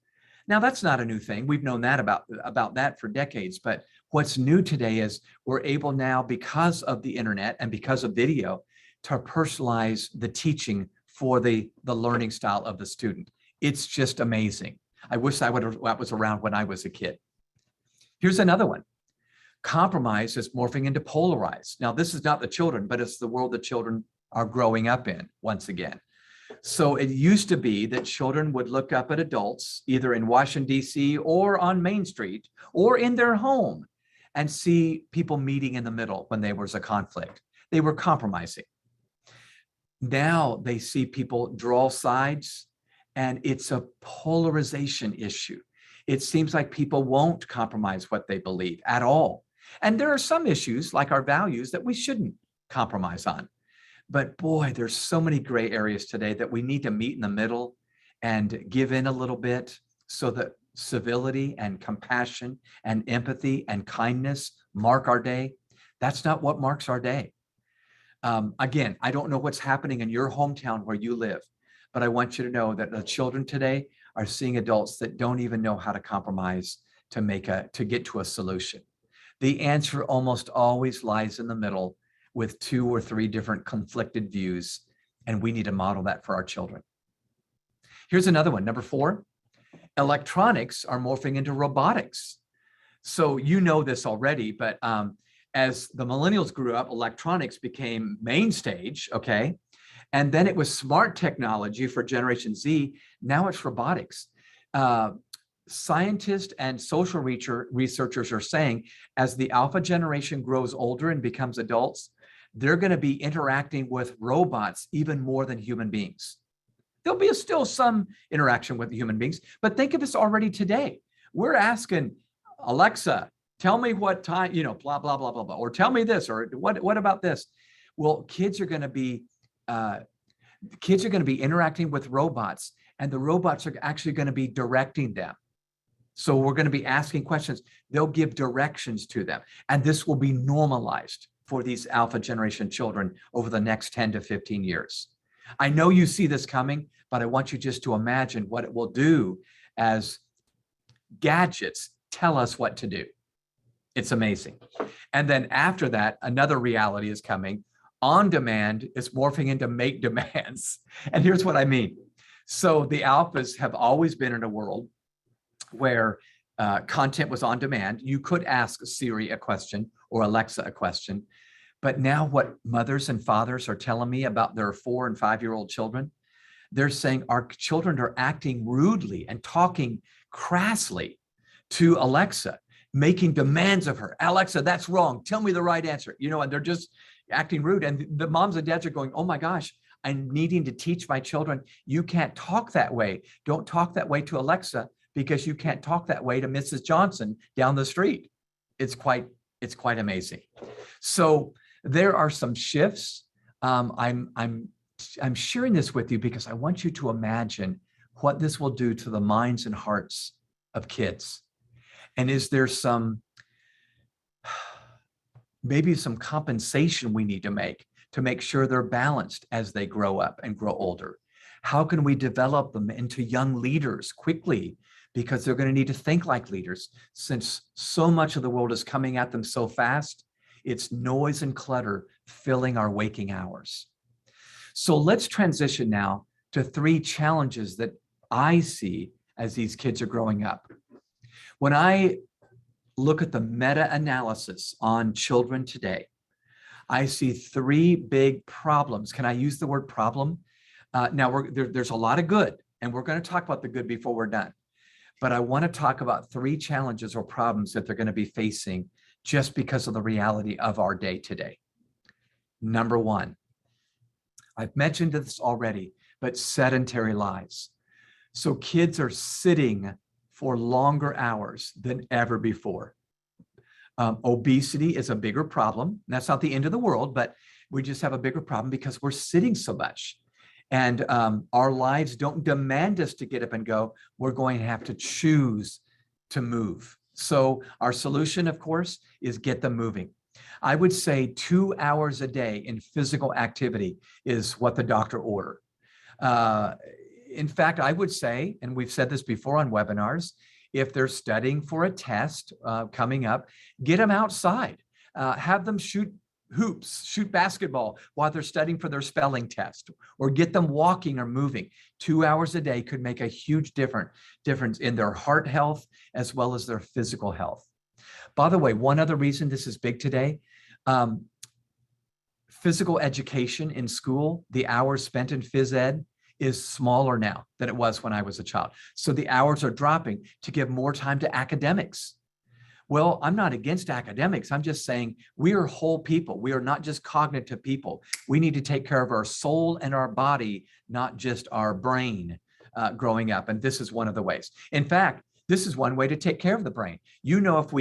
Now, that's not a new thing. We've known that about that for decades. But what's new today is we're able now, because of the internet and because of video, to personalize the teaching for the learning style of the student. It's just amazing. I wish that was around when I was a kid. Here's another one. Compromise is morphing into polarized. Now, this is not the children, but it's the world that children are growing up in once again. So it used to be that children would look up at adults, either in Washington, D.C. or on Main Street or in their home, and see people meeting in the middle when there was a conflict. They were compromising. Now they see people draw sides, and it's a polarization issue. It seems like people won't compromise what they believe at all. And there are some issues like our values that we shouldn't compromise on. But boy, there's so many gray areas today that we need to meet in the middle and give in a little bit so that civility and compassion and empathy and kindness mark our day. That's not what marks our day. Again, I don't know what's happening in your hometown where you live, but I want you to know that the children today are seeing adults that don't even know how to compromise to get to a solution. The answer almost always lies in the middle with 2 or 3 different conflicted views, and we need to model that for our children. Here's another one, number 4. Electronics are morphing into robotics. So you know this already, but as the millennials grew up, electronics became main stage, okay? And then it was smart technology for Generation Z. Now it's robotics. Scientists and social researchers are saying as the alpha generation grows older and becomes adults, they're going to be interacting with robots even more than human beings. There'll be still some interaction with the human beings, but think of this already today. We're asking Alexa, tell me what time, blah, blah, blah, blah, blah, or tell me this, or what about this? Well, kids are going to be interacting with robots, and the robots are actually going to be directing them. So we're going to be asking questions. They'll give directions to them. And this will be normalized for these alpha generation children over the next 10 to 15 years. I know you see this coming, but I want you just to imagine what it will do as gadgets tell us what to do. It's amazing. And then after that, another reality is coming. On demand is morphing into make demands. And here's what I mean. So the alphas have always been in a world where content was on demand. You could ask Siri a question or Alexa a question. But now what mothers and fathers are telling me about their 4 and 5-year-old children, they're saying our children are acting rudely and talking crassly to Alexa, making demands of her. Alexa, that's wrong. Tell me the right answer. And they're just acting rude. And the moms and dads are going, oh my gosh, I'm needing to teach my children, you can't talk that way. Don't talk that way to Alexa, because you can't talk that way to Mrs. Johnson down the street. It's quite amazing. So there are some shifts. I'm sharing this with you because I want you to imagine what this will do to the minds and hearts of kids. And is there maybe some compensation we need to make sure they're balanced as they grow up and grow older? How can we develop them into young leaders quickly? Because they're going to need to think like leaders, since so much of the world is coming at them so fast. It's noise and clutter filling our waking hours. So let's transition now to 3 challenges that I see as these kids are growing up. When I look at the meta-analysis on children today, I see 3 big problems. Can I use the word problem? Now there's a lot of good, and we're going to talk about the good before we're done. But I want to talk about 3 challenges or problems that they're going to be facing just because of the reality of our day today. Number 1, I've mentioned this already, but sedentary lives. So kids are sitting for longer hours than ever before. Obesity is a bigger problem. That's not the end of the world, but we just have a bigger problem because we're sitting so much. And our lives don't demand us to get up and go. We're going to have to choose to move. So our solution, of course, is get them moving. I would say 2 hours a day in physical activity is what the doctor ordered. In fact, I would say, and we've said this before on webinars, if they're studying for a test coming up, get them outside, have them shoot hoops, shoot basketball while they're studying for their spelling test, or get them walking or moving. 2 hours a day could make a huge difference in their heart health as well as their physical health. By the way, one other reason this is big today, physical education in school, the hours spent in phys ed is smaller now than it was when I was a child. So the hours are dropping to give more time to academics. Well, I'm not against academics. I'm just saying we are whole people. We are not just cognitive people. We need to take care of our soul and our body, not just our brain growing up. And this is one of the ways. In fact, this is one way to take care of the brain. You know, if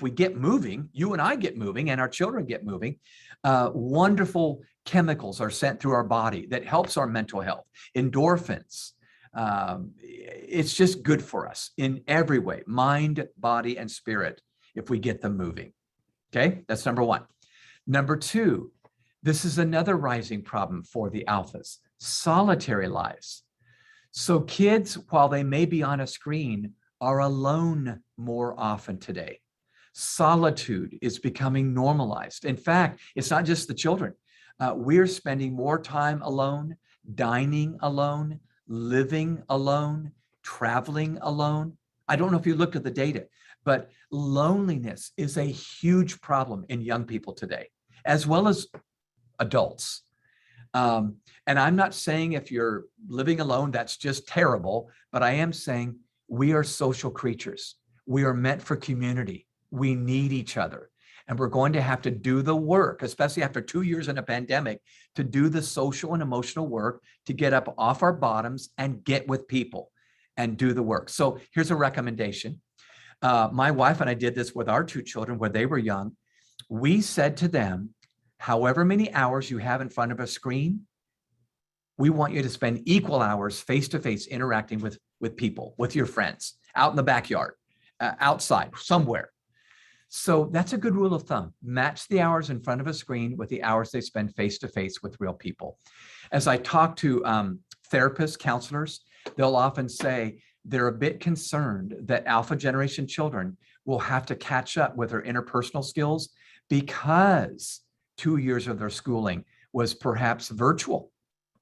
we get moving, you and I get moving and our children get moving, wonderful chemicals are sent through our body that helps our mental health, endorphins. It's just good for us in every way, mind, body, and spirit, if we get them moving. Okay, that's number 1. Number 2, this is another rising problem for the alphas, solitary lives. So kids, while they may be on a screen, are alone more often today. Solitude is becoming normalized. In fact, it's not just the children. We're spending more time alone, dining alone, living alone, traveling alone. I don't know if you looked at the data, but loneliness is a huge problem in young people today, as well as adults. And I'm not saying if you're living alone, that's just terrible, but I am saying we are social creatures. We are meant for community. We need each other. And we're going to have to do the work, especially after 2 years in a pandemic, to do the social and emotional work to get up off our bottoms and get with people and do the work. So here's a recommendation. My wife and I did this with our 2 children when they were young. We said to them, however many hours you have in front of a screen, we want you to spend equal hours face-to-face interacting with people, with your friends, out in the backyard, outside, somewhere. So that's a good rule of thumb. Match the hours in front of a screen with the hours they spend face-to-face with real people. As I talk to therapists, counselors, they'll often say they're a bit concerned that alpha generation children will have to catch up with their interpersonal skills because 2 years of their schooling was perhaps virtual,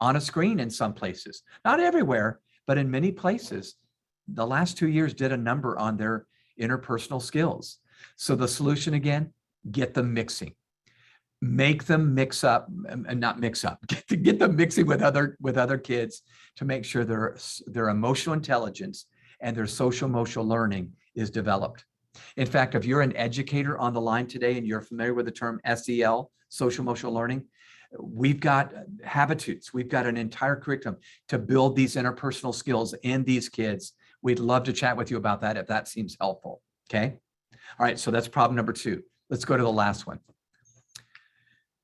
on a screen in some places. Not everywhere, but in many places, the last 2 years did a number on their interpersonal skills. So the solution again, get them mixing. Make them mix up, and not mix up, get them mixing with other kids to make sure their emotional intelligence and their social emotional learning is developed. In fact, if you're an educator on the line today and you're familiar with the term SEL, social emotional learning, we've got habitudes. We've got an entire curriculum to build these interpersonal skills in these kids. We'd love to chat with you about that if that seems helpful. Okay. All right. So that's problem number 2. Let's go to the last one.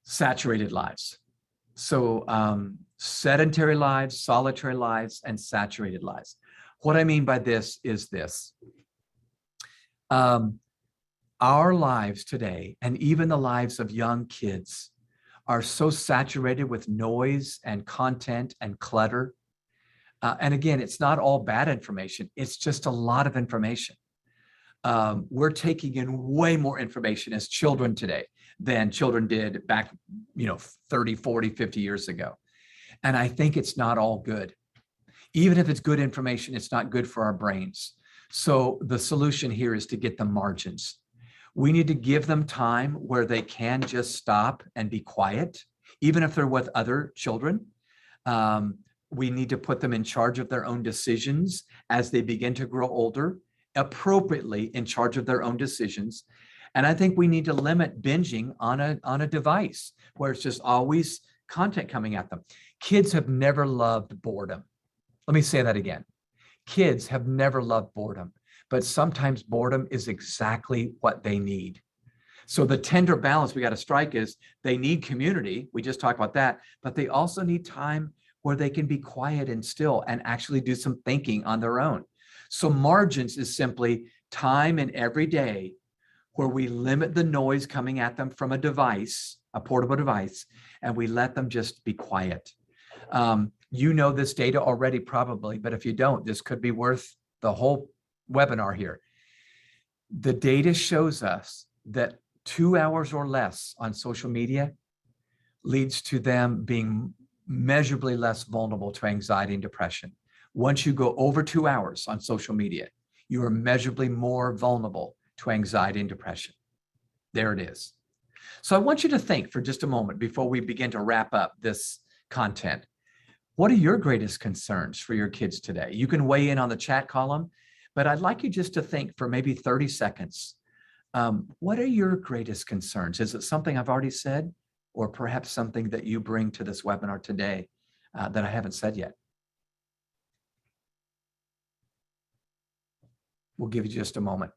Saturated lives. So sedentary lives, solitary lives, and saturated lives. What I mean by this is this. Our lives today, and even the lives of young kids, are so saturated with noise and content and clutter. And again, it's not all bad information. It's just a lot of information. We're taking in way more information as children today than children did back, 30, 40, 50 years ago. And I think it's not all good. Even if it's good information, it's not good for our brains. So the solution here is to get the margins. We need to give them time where they can just stop and be quiet, even if they're with other children. We need to put them in charge of their own decisions as they begin to grow older, appropriately in charge of their own decisions. And I think we need to limit binging on a device where it's just always content coming at them. Kids have never loved boredom. Let me say that again. Kids have never loved boredom, but sometimes boredom is exactly what they need. So the tender balance we got to strike is they need community. We just talked about that, but they also need time where they can be quiet and still and actually do some thinking on their own. So margins is simply time in every day where we limit the noise coming at them from a device, a portable device, and we let them just be quiet. You know this data already probably, but if you don't, this could be worth the whole webinar here. The data shows us that 2 hours or less on social media leads to them being measurably less vulnerable to anxiety and depression. Once you go over 2 hours on social media, you are measurably more vulnerable to anxiety and depression. There it is. So I want you to think for just a moment before we begin to wrap up this content. What are your greatest concerns for your kids today? You can weigh in on the chat column, but I'd like you just to think for maybe 30 seconds. What are your greatest concerns? Is it something I've already said, or perhaps something that you bring to this webinar today that I haven't said yet? We'll give you just a moment.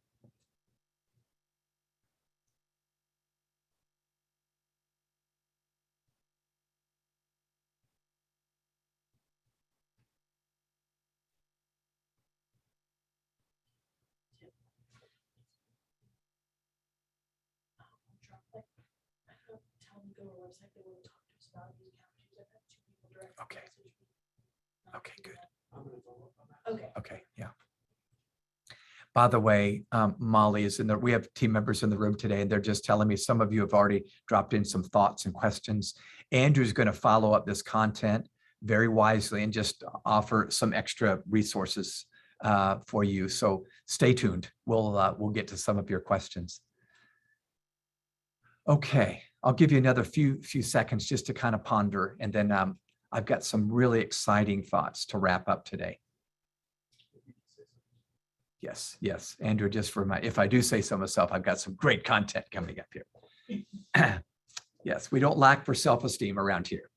Okay. Okay, good. Okay, yeah. By the way, Molly is in there. We have team members in the room today, and they're just telling me some of you have already dropped in some thoughts and questions. Andrew's going to follow up this content very wisely and just offer some extra resources for you. So stay tuned. We'll get to some of your questions. Okay, I'll give you another few seconds just to kind of ponder, and then I've got some really exciting thoughts to wrap up today. Yes, Andrew, just for if I do say so myself, I've got some great content coming up here. Yes, we don't lack for self-esteem around here.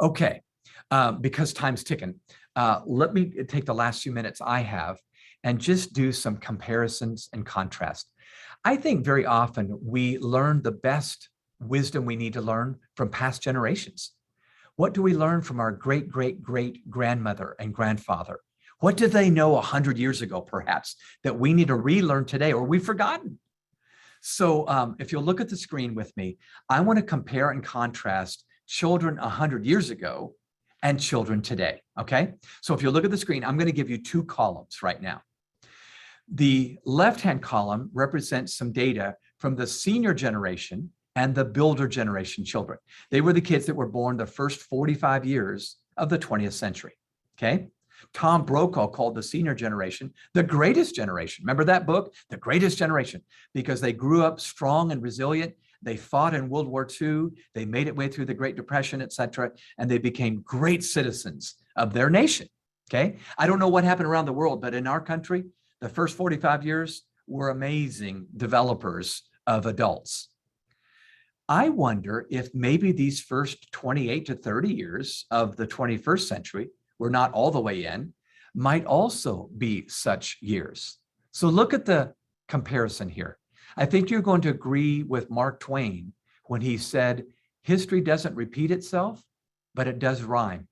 Okay, because time's ticking, let me take the last few minutes I have and just do some comparisons and contrast. I think very often we learn the best wisdom we need to learn from past generations. What do we learn from our great-great-great-grandmother and grandfather? What did they know 100 years ago, perhaps, that we need to relearn today or we've forgotten? So if you'll look at the screen with me, I want to compare and contrast children 100 years ago and children today, okay? So if you look at the screen, I'm going to give you two columns right now. The left-hand column represents some data from the senior generation and the builder generation children. They were the kids that were born the first 45 years of the 20th century, okay? Tom Brokaw called the senior generation the greatest generation. Remember that book, The Greatest Generation, because they grew up strong and resilient. They fought in World War II. They made it way through the Great Depression, et cetera, and they became great citizens of their nation, okay? I don't know what happened around the world, but in our country, the first 45 years were amazing developers of adults. I wonder if maybe these first 28 to 30 years of the 21st century, we're not all the way in, might also be such years. So look at the comparison here. I think you're going to agree with Mark Twain when he said, history doesn't repeat itself, but it does rhyme.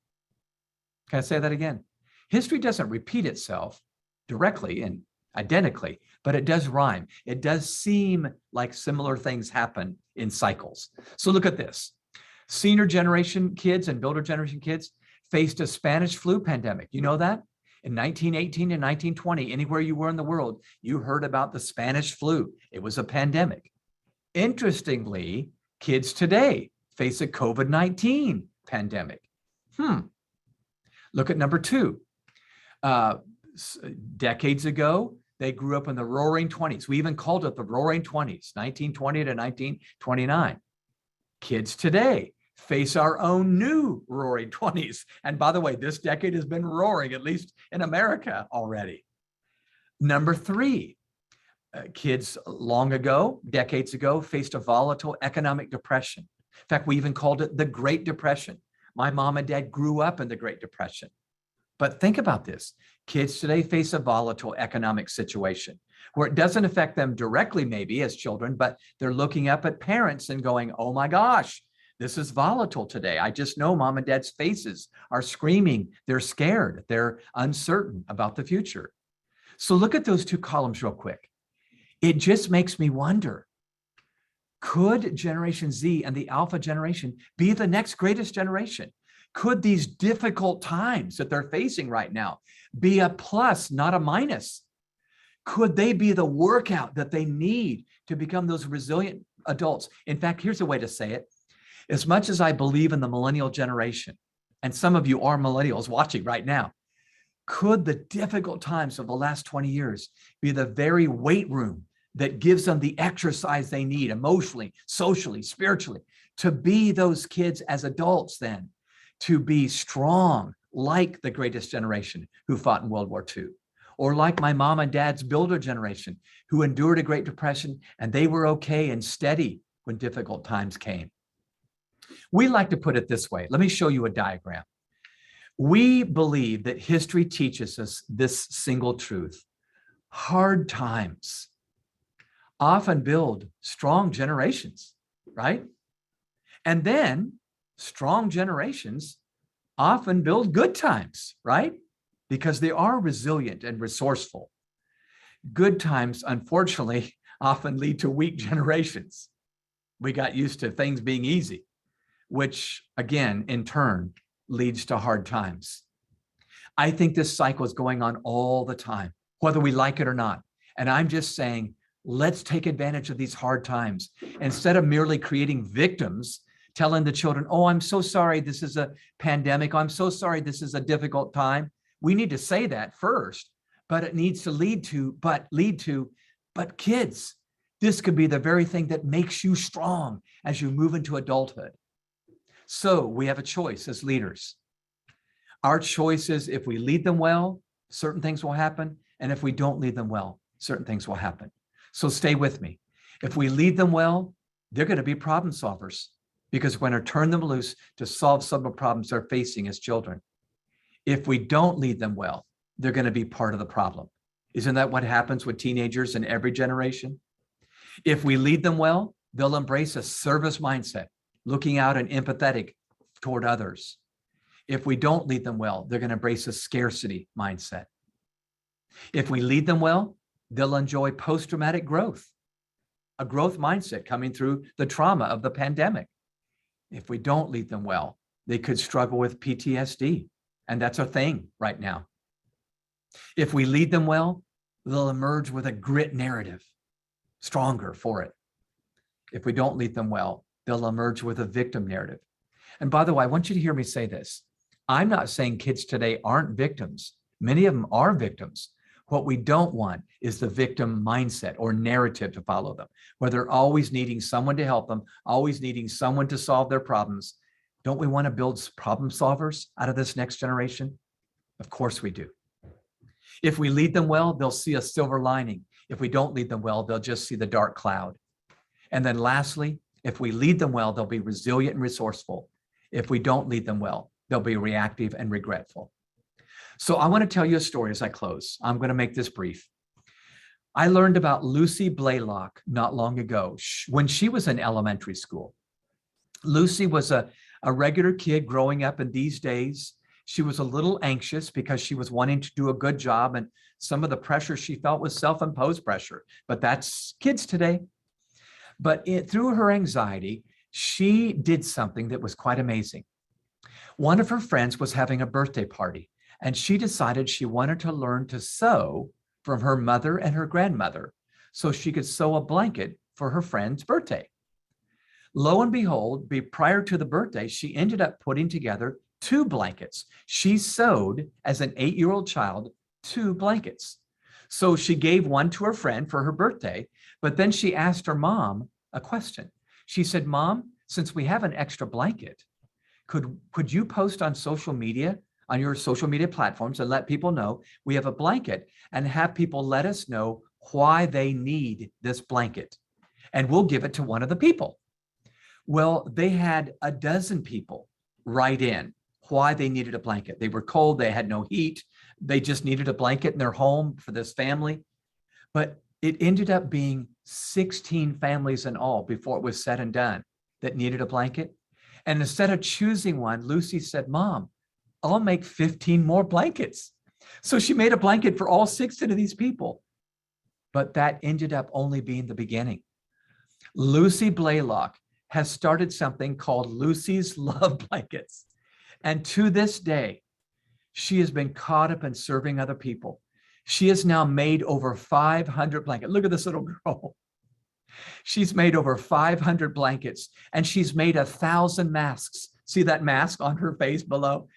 Can I say that again? History doesn't repeat itself directly and identically, but it does rhyme. It does seem like similar things happen in cycles. So look at this. Senior generation kids and builder generation kids faced a Spanish flu pandemic. You know that? In 1918 and 1920, anywhere you were in the world, you heard about the Spanish flu. It was a pandemic. Interestingly, kids today face a COVID-19 pandemic. Look at number two. Decades ago, they grew up in the Roaring 20s. We even called it the Roaring 20s, 1920 to 1929. Kids today face our own new roaring 20s. And by the way, this decade has been roaring, at least in America already. Number 3, kids long ago, decades ago, faced a volatile economic depression. In fact, we even called it the Great Depression. My mom and dad grew up in the Great Depression. But think about this. Kids today face a volatile economic situation where it doesn't affect them directly, maybe as children, but they're looking up at parents and going, oh my gosh, this is volatile today. I just know mom and dad's faces are screaming. They're scared. They're uncertain about the future. So look at those 2 columns real quick. It just makes me wonder, could Generation Z and the Alpha generation be the next greatest generation? Could these difficult times that they're facing right now be a plus, not a minus? Could they be the workout that they need to become those resilient adults? In fact, here's a way to say it. As much as I believe in the millennial generation, and some of you are millennials watching right now, could the difficult times of the last 20 years be the very weight room that gives them the exercise they need emotionally, socially, spiritually, to be those kids as adults then, to be strong like the greatest generation who fought in World War II, or like my mom and dad's builder generation who endured a Great Depression and they were okay and steady when difficult times came. We like to put it this way. Let me show you a diagram. We believe that history teaches us this single truth. Hard times often build strong generations, right? And then strong generations often build good times, right? Because they are resilient and resourceful. Good times, unfortunately, often lead to weak generations. We got used to things being easy, which again, in turn, leads to hard times. I think this cycle is going on all the time, whether we like it or not. And I'm just saying, let's take advantage of these hard times. Instead of merely creating victims, telling the children, oh, I'm so sorry, this is a pandemic. I'm so sorry, this is a difficult time. We need to say that first, but it needs to lead to, but kids, this could be the very thing that makes you strong as you move into adulthood. So we have a choice as leaders. Our choice is if we lead them well, certain things will happen. And if we don't lead them well, certain things will happen. So stay with me. If we lead them well, they're going to be problem solvers because we're going to turn them loose to solve some of the problems they're facing as children. If we don't lead them well, they're going to be part of the problem. Isn't that what happens with teenagers in every generation? If we lead them well, they'll embrace a service mindset, looking out and empathetic toward others. If we don't lead them well, they're going to embrace a scarcity mindset. If we lead them well, they'll enjoy post-traumatic growth, a growth mindset coming through the trauma of the pandemic. If we don't lead them well, they could struggle with PTSD, and that's a thing right now. If we lead them well, they'll emerge with a grit narrative, stronger for it. If we don't lead them well, they'll emerge with a victim narrative. And by the way, I want you to hear me say this. I'm not saying kids today aren't victims. Many of them are victims. What we don't want is the victim mindset or narrative to follow them, where they're always needing someone to help them, always needing someone to solve their problems. Don't we want to build problem solvers out of this next generation? Of course we do. If we lead them well, they'll see a silver lining. If we don't lead them well, they'll just see the dark cloud. And then lastly, if we lead them well, they'll be resilient and resourceful. If we don't lead them well, they'll be reactive and regretful. So I want to tell you a story as I close. I'm going to make this brief. I learned about Lucy Blaylock not long ago when she was in elementary school. Lucy was a regular kid growing up in these days. She was a little anxious because she was wanting to do a good job, and some of the pressure she felt was self-imposed pressure, but that's kids today. But through her anxiety, she did something that was quite amazing. One of her friends was having a birthday party, and she decided she wanted to learn to sew from her mother and her grandmother so she could sew a blanket for her friend's birthday. Lo and behold, prior to the birthday, she ended up putting together 2 blankets. She sewed, as an 8-year-old child, 2 blankets. So she gave one to her friend for her birthday, but then she asked her mom a question. She said, "Mom, since we have an extra blanket, could you post on social media, on your social media platforms, and let people know we have a blanket, and have people let us know why they need this blanket, and we'll give it to one of the people. Well, they had a dozen people write in why they needed a blanket. They were cold, they had no heat, they just needed a blanket in their home for this family. But it ended up being 16 families in all before it was said and done that needed a blanket. And instead of choosing one, Lucy said, Mom, I'll make 15 more blankets. So she made a blanket for all 16 of these people. But that ended up only being the beginning. Lucy Blaylock has started something called Lucy's Love Blankets. And to this day, she has been caught up in serving other people. She has now made over 500 blankets. Look at this little girl. She's made over 500 blankets, and she's made 1,000 masks. See that mask on her face below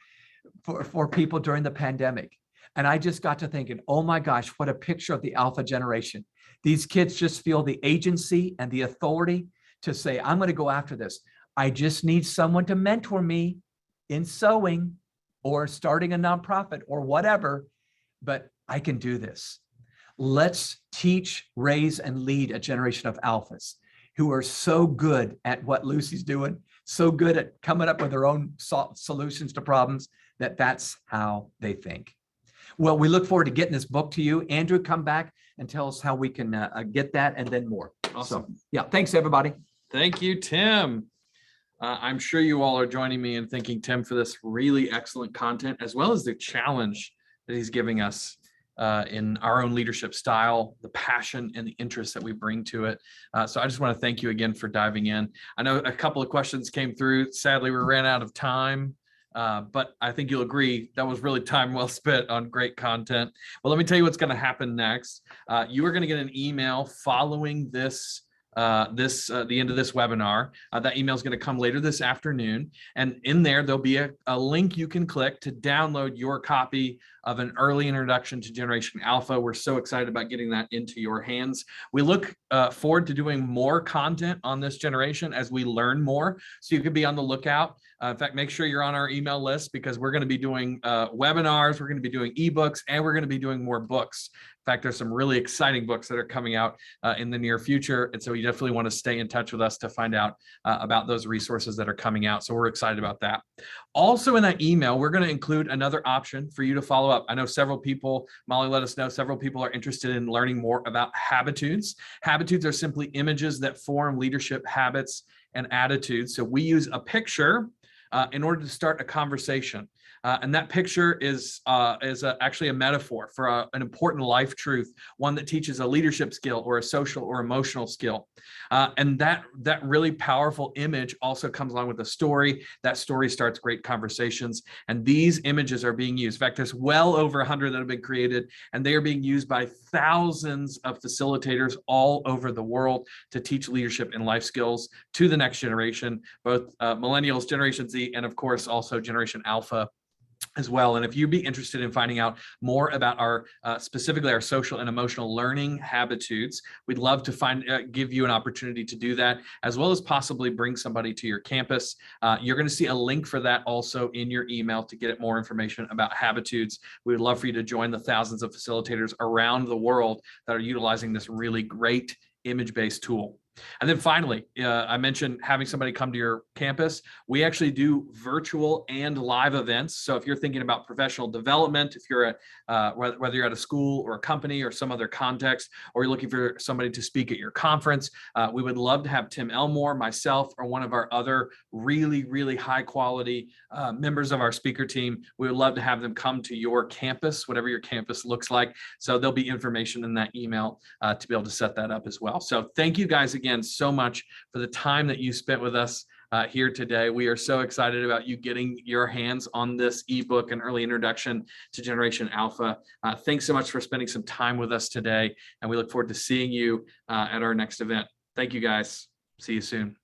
for people during the pandemic. And I just got to thinking, oh my gosh, what a picture of the Alpha generation. These kids just feel the agency and the authority to say, I'm going to go after this. I just need someone to mentor me in sewing or starting a nonprofit or whatever, but I can do this. Let's teach, raise, and lead a generation of alphas who are so good at what Lucy's doing, so good at coming up with their own solutions to problems, that's how they think. Well, we look forward to getting this book to you. Andrew, come back and tell us how we can get that and then more. Awesome. So, yeah, thanks, everybody. Thank you, Tim. I'm sure you all are joining me in thanking Tim for this really excellent content, as well as the challenge that he's giving us in our own leadership style, the passion and the interest that we bring to it. So I just want to thank you again for diving in. I know a couple of questions came through. Sadly, we ran out of time, but I think you'll agree that was really time well spent on great content. Well, let me tell you what's going to happen next. You are going to get an email following this the end of this webinar. That email is going to come later this afternoon, and in there'll be a link you can click to download your copy of an early introduction to Generation Alpha. We're so excited about getting that into your hands. We look forward to doing more content on this generation as we learn more, so you can be on the lookout. In fact, make sure you're on our email list, because we're going to be doing webinars, we're going to be doing ebooks, and we're going to be doing more books. In fact, there's some really exciting books that are coming out in the near future. And so you definitely want to stay in touch with us to find out about those resources that are coming out. So we're excited about that. Also in that email, we're going to include another option for you to follow up. I know several people, Molly let us know, several people are interested in learning more about habitudes. Habitudes are simply images that form leadership habits and attitudes. So we use a picture in order to start a conversation. And that picture is actually a metaphor for an important life truth, one that teaches a leadership skill or a social or emotional skill. And that really powerful image also comes along with a story. That story starts great conversations. And these images are being used. In fact, there's well over 100 that have been created, and they are being used by thousands of facilitators all over the world to teach leadership and life skills to the next generation, both millennials, Generation Z, and of course also Generation Alpha as well. And if you'd be interested in finding out more about our specifically our social and emotional learning habitudes, we'd love to give you an opportunity to do that, as well as possibly bring somebody to your campus. You're going to see a link for that also in your email to get more information about habitudes. We would love for you to join the thousands of facilitators around the world that are utilizing this really great image-based tool. And then finally, I mentioned having somebody come to your campus. We actually do virtual and live events. So if you're thinking about professional development, if you're at, whether you're at a school or a company or some other context, or you're looking for somebody to speak at your conference, we would love to have Tim Elmore, myself, or one of our other really, really high quality members of our speaker team. We would love to have them come to your campus, whatever your campus looks like. So there'll be information in that email to be able to set that up as well. So thank you guys again so much for the time that you spent with us here today. We are so excited about you getting your hands on this ebook, An Early Introduction to Generation Alpha. Thanks so much for spending some time with us today, and we look forward to seeing you at our next event. Thank you guys. See you soon.